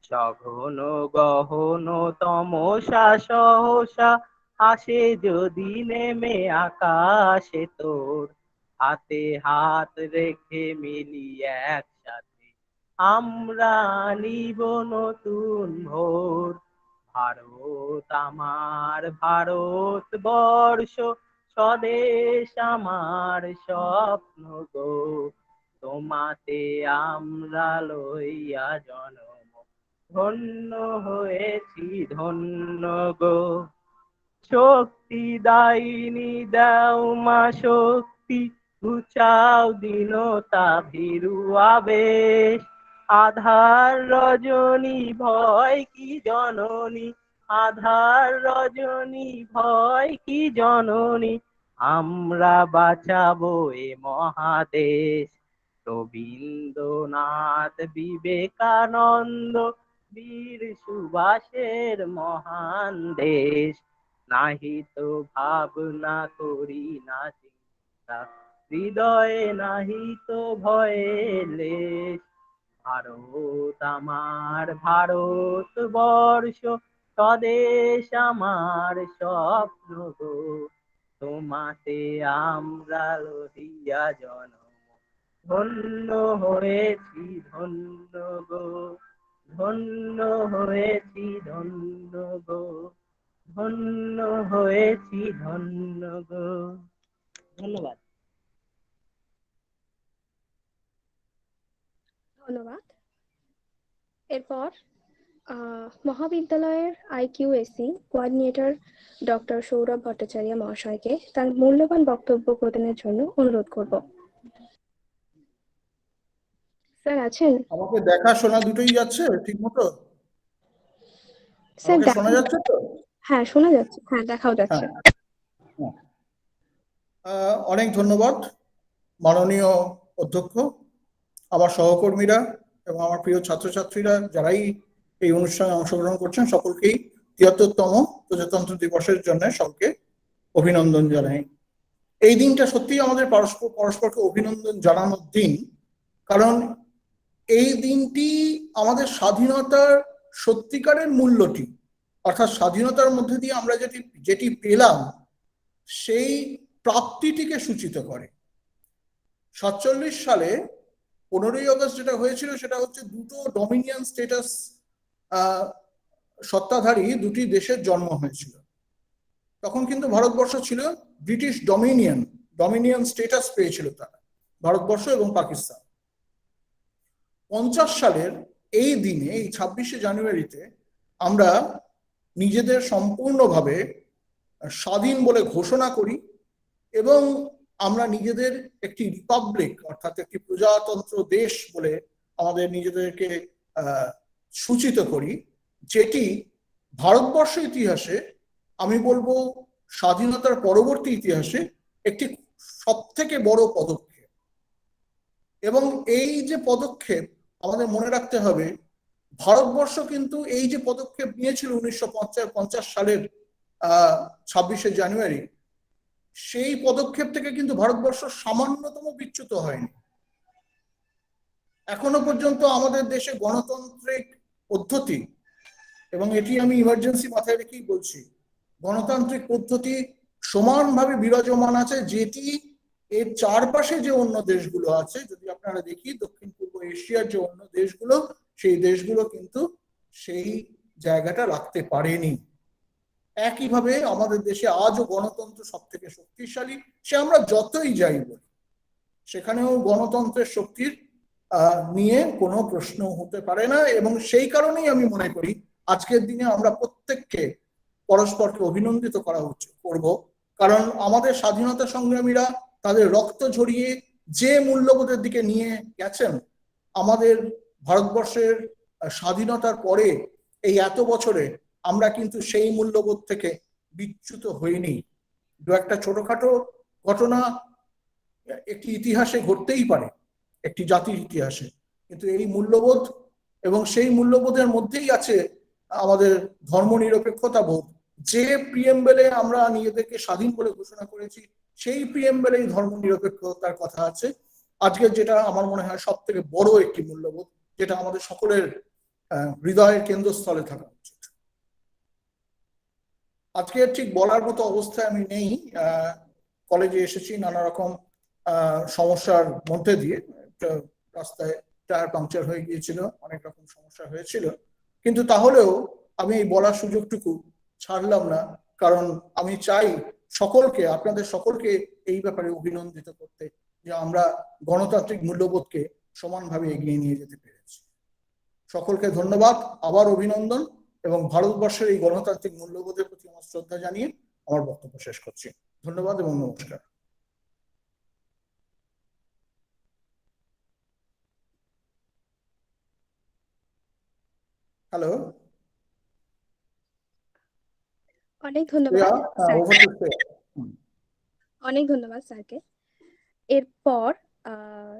সঘন গহন তমসা সহসা আসে যদি নেমে আকাশে তোর, হাতে হাত রেখে মিলি একসাথে আমরা আনিব নতুন ভোর। ভারত আমার ভারতবর্ষ, স্বদেশ আমার স্বপ্ন গো, তোমাতে আমরা লইয়া জনম, ধন্য হয়েছি ধন্য গো। শক্তি দায়িনী দাও মা শক্তি, ঘুচাও দীনতা ভীরু আবেশ। আধার রজনী ভয় কি জননী, আধার রজনী ভয় কি জননী, আমরা বাঁচাবো এ মহাদেশ। রবীন্দ্রনাথ বিবেকানন্দ বীর সুভাষের মহান দেশ, নাহি তো ভাবনা করি না চিন্তা, হৃদয়ে নাহি তো ভয়ের লেশ। ভারত আমার ভারতবর্ষ, স্বদেশ আমার স্বপ্ন গো, তোমাতে আমরা লহিয়া জনম, ধন্য হয়েছি ধন্য গো, ধন্য হয়েছি ধন্য গো, ধন্য হয়েছি ধন্য গো। ধন্যবাদ। ধন্যবাদ। এরপর মহাবিদ্যালয়ের IQAC coordinator doctor Sourav Bhattacharya মহাশয়কে তার মূল্যবান বক্তব্য প্রদানের জন্য অনুরোধ করব। স্যার আছেন? আমাকে দেখা শোনা দুটোই যাচ্ছে ঠিক মতো? স্যার শোনা যাচ্ছে তো? হ্যাঁ শোনা যাচ্ছে, হ্যাঁ দেখাও যাচ্ছে। অনেক ধন্যবাদ মাননীয় অধ্যক্ষ, আমার সহকর্মীরা এবং আমার প্রিয় ছাত্রছাত্রীরা যারাই এই অনুষ্ঠানে অংশগ্রহণ করছেন, সকলকেই ৭৩তম প্রজাতন্ত্র দিবসের জন্য সকলকে অভিনন্দন জানাই। এই দিনটা সত্যিই আমাদের পরস্পরকে অভিনন্দন জানানোর দিন, কারণ এই দিনটি আমাদের স্বাধীনতার সত্যিকারের মূল্যটি, অর্থাৎ স্বাধীনতার মধ্যে দিয়ে আমরা যেটি পেলাম, সেই প্রাপ্তিটিকে সূচিত করে। 47 সালে 15ই আগস্ট যেটা হয়েছিল সেটা হচ্ছে দুটো ডমিনিয়ন স্টেটাস সত্তাধারী দুটি দেশের জন্ম হয়েছিল। তখন কিন্তু ভারতবর্ষ ছিল ব্রিটিশ ডমিনিয়ন স্টেটাস পেয়েছিল তারা, ভারতবর্ষ এবং পাকিস্তান। 50 সালের এই দিনে, এই 26শে জানুয়ারিতে আমরা নিজেদের সম্পূর্ণভাবে স্বাধীন বলে ঘোষণা করি এবং আমরা নিজেদের একটি রিপাবলিক অর্থাৎ একটি প্রজাতন্ত্র দেশ বলে আমাদের নিজেদেরকে সূচিত করি, যেটি ভারতবর্ষ ইতিহাসে, আমি বলবো স্বাধীনতার পরবর্তী ইতিহাসে, একটি সবথেকে বড় পদক্ষেপ। এবং এই যে পদক্ষেপ আমাদের মনে রাখতে হবে, ভারতবর্ষ কিন্তু এই যে পদক্ষেপ নিয়েছিল 1950 সালের 26শে জানুয়ারি, সেই পদক্ষেপ থেকে কিন্তু ভারতবর্ষ সামান্যতম বিচ্যুত হয়নি। এখনো পর্যন্ত আমাদের দেশে গণতান্ত্রিক পদ্ধতি, এবং এটি আমি ইমার্জেন্সি মাথায় রেখেই বলছি, গণতান্ত্রিক পদ্ধতি সমানভাবে বিরাজমান আছে, যেটি এর চারপাশে যে অন্য দেশগুলো আছে, যদি আপনারা দেখি দক্ষিণ পূর্ব এশিয়ার যে অন্য দেশগুলো, সেই দেশগুলো কিন্তু সেই জায়গাটা রাখতে পারেনি। একইভাবে আমাদের দেশে আজও গণতন্ত্র সব থেকে শক্তিশালী, সে আমরা যতই যাই বলি, সেখানেও গণতন্ত্রের শক্তির নিয়ে কোনো প্রশ্ন হতে পারে না। এবং সেই কারণেই আমি মনে করি আজকের দিনে আমরা প্রত্যেককে পরস্পরকে অভিনন্দিত করা করব, কারণ আমাদের স্বাধীনতা সংগ্রামীরা তাদের রক্ত ঝরিয়ে যে মূল্যবোধের দিকে নিয়ে গেছেন, আমাদের ভারতবর্ষের স্বাধীনতার পরে এই এত বছরে আমরা কিন্তু সেই মূল্যবোধ থেকে বিচ্যুত হইনি। দু একটা ছোটখাটো ঘটনা একটি ইতিহাসে ঘটতেই পারে, একটি জাতির ইতিহাসে, কিন্তু এই মূল্যবোধ এবং সেই মূল্যবোধের মধ্যেই আছে আমাদের ধর্মনিরপেক্ষতা বোধ। যে প্রিএমবেলে আমরা নিজেদেরকে স্বাধীন বলে ঘোষণা করেছি, সেই প্রিএমবেলেই ধর্মনিরপেক্ষতার কথা আছে। আজকের যেটা আমার মনে হয় সব থেকে বড় একটি মূল্যবোধ, যেটা আমাদের সকলের হৃদয়ের কেন্দ্রস্থলে থাকা উচিত। আজকে ঠিক বলার মতো অবস্থায় আমি নেই। কলেজে এসেছি নানা রকম সমস্যার মধ্যে দিয়ে, রাস্তায় টায়ার পাংচার হয়ে গিয়েছিল, অনেক রকম সমস্যা হয়েছিল, কিন্তু তাহলেও আমি এই বলার সুযোগটুকু ছাড়লাম না, কারণ আমি চাই সকলকে, আপনাদের সকলকে এই ব্যাপারে অভিনন্দিত করতে, যে আমরা গণতান্ত্রিক মূল্যবোধকে সমানভাবে এগিয়ে নিয়ে যেতে পেরেছি। সকলকে ধন্যবাদ, আবার অভিনন্দন, এবং ভারতবর্ষের এই গণতান্ত্রিক মূল্যবোধের প্রতি আমার শ্রদ্ধা জানিয়ে আমার বক্তব্য শেষ করছি। ধন্যবাদ এবং নমস্কার। হ্যালো, অনেক ধন্যবাদ অনেক ধন্যবাদ স্যারকে। এরপর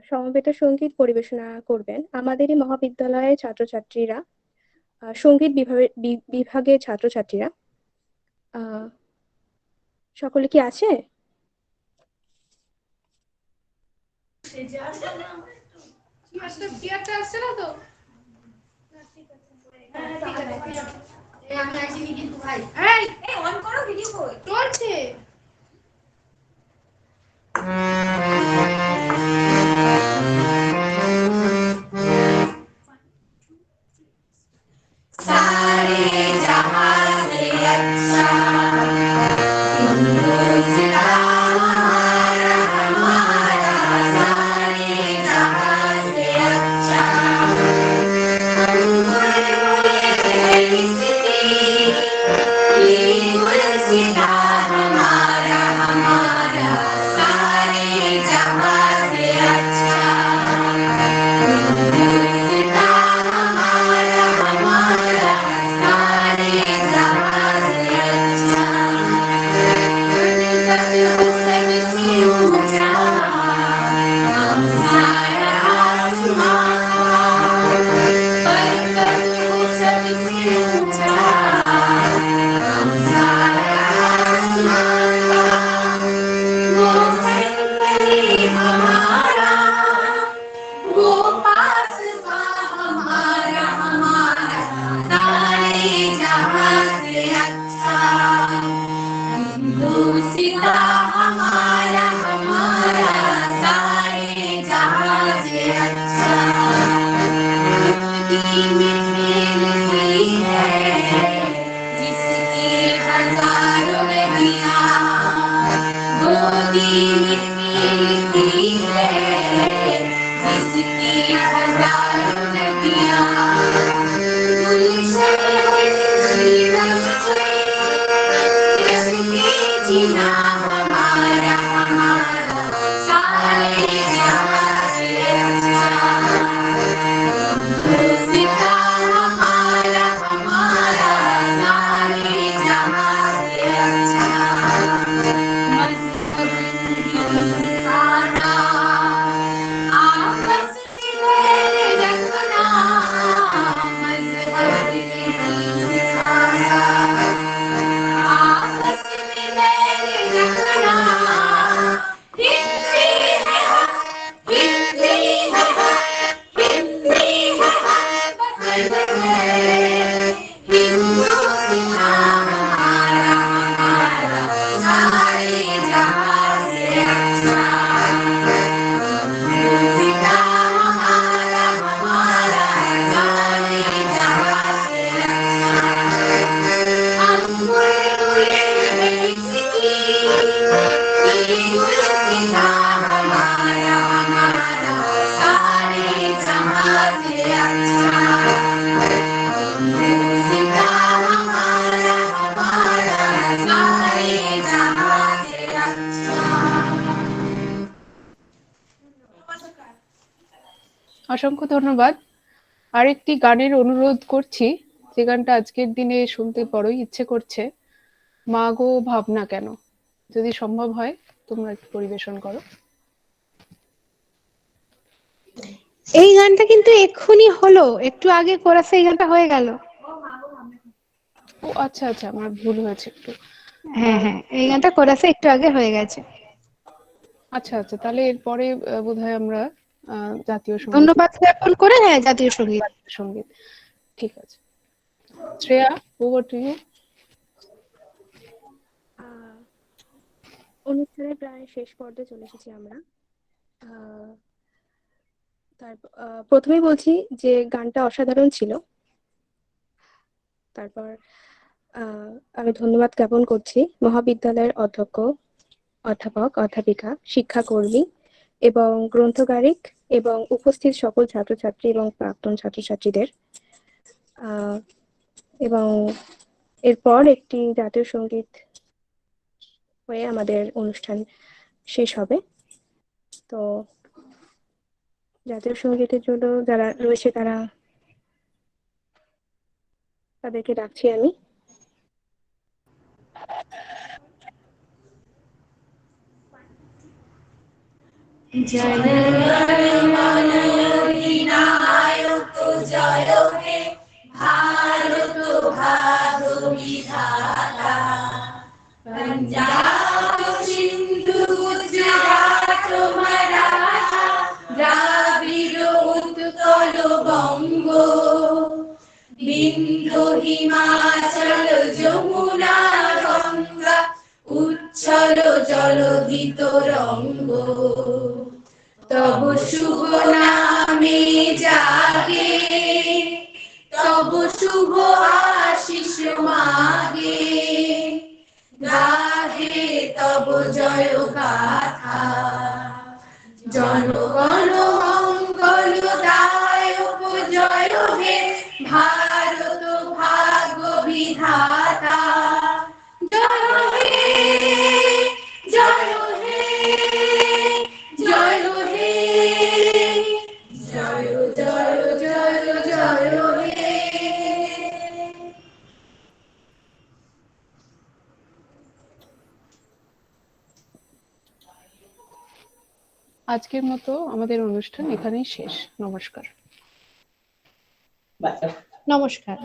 সমবেত সঙ্গীত পরিবেশনা করবেন আমাদেরই মহাবিদ্যালয়ের ছাত্রছাত্রীরা, সঙ্গীত বিভাগের ছাত্রছাত্রীরা। সকলে কি আছে? অসংখ্য ধন্যবাদ। আরেকটি গানের অনুরোধ করছি, যে গানটা আজকের দিনে শুনতে বড়ই ইচ্ছে করছে, মা গো ভাবনা কেন। যদি সম্ভব হয় তোমরা একটু পরিবেশন করো। এই গানটা কিন্তু এক্ষুনি হলো, একটু আগে কোরাসে এই গানটা হয়ে গেল। ও আচ্ছা আচ্ছা, আমার ভুল হয়েছে একটু। হ্যাঁ হ্যাঁ, এই গানটা কোরাসে একটু আগে হয়ে গেছে। আচ্ছা আচ্ছা, তাহলে এরপরে বোধহয় আমরা জাতীয় সঙ্গীত ধন্যবাদ জ্ঞাপন করে হ্যাঁ জাতীয় সঙ্গীত। সঙ্গীত ঠিক আছে। Shreya, over to you. অনুষ্ঠানের প্রায় শেষ পর্যায়ে চলে এসেছি আমরা। প্রথমেই বলছি যে গানটা অসাধারণ ছিল। তারপর আমি ধন্যবাদ জ্ঞাপন করছি মহাবিদ্যালয়ের অধ্যক্ষ, অধ্যাপক, অধ্যাপিকা, শিক্ষাকর্মী এবং গ্রন্থকারিক এবং উপস্থিত সকল ছাত্রছাত্রী এবং প্রাক্তন ছাত্রছাত্রীদের। এবং এরপর একটি জাতীয় সঙ্গীত হয়ে আমাদের অনুষ্ঠান শেষ হবে। তো জাতীয় সঙ্গীতের জন্য যারা রয়েছে তাদেরকে ডাকছি আমি। জনগণমনাধিনায়ক জয় হে ভারত ভাগ্য বিধাতা, পঞ্জাব সিন্ধু গুজরাট মারাঠা দ্রাবিড় উৎকল বঙ্গ, বিন্ধ্য হিমাচল যমুনা গঙ্গা উচ্ছল জলধি তরঙ্গ, তব শুভ নামে জাগে তব শুভ আশিস মাগে, গাহে তব জয় গাথা। জনগণ মঙ্গল দায়ক জয় হে ভারত ভাগ্য বিধাতা, জয় হে জয় হে জয় হে জয় জয় জয় জয় হে। আজকের মতো আমাদের অনুষ্ঠান এখানেই শেষ। নমস্কার। নমস্কার।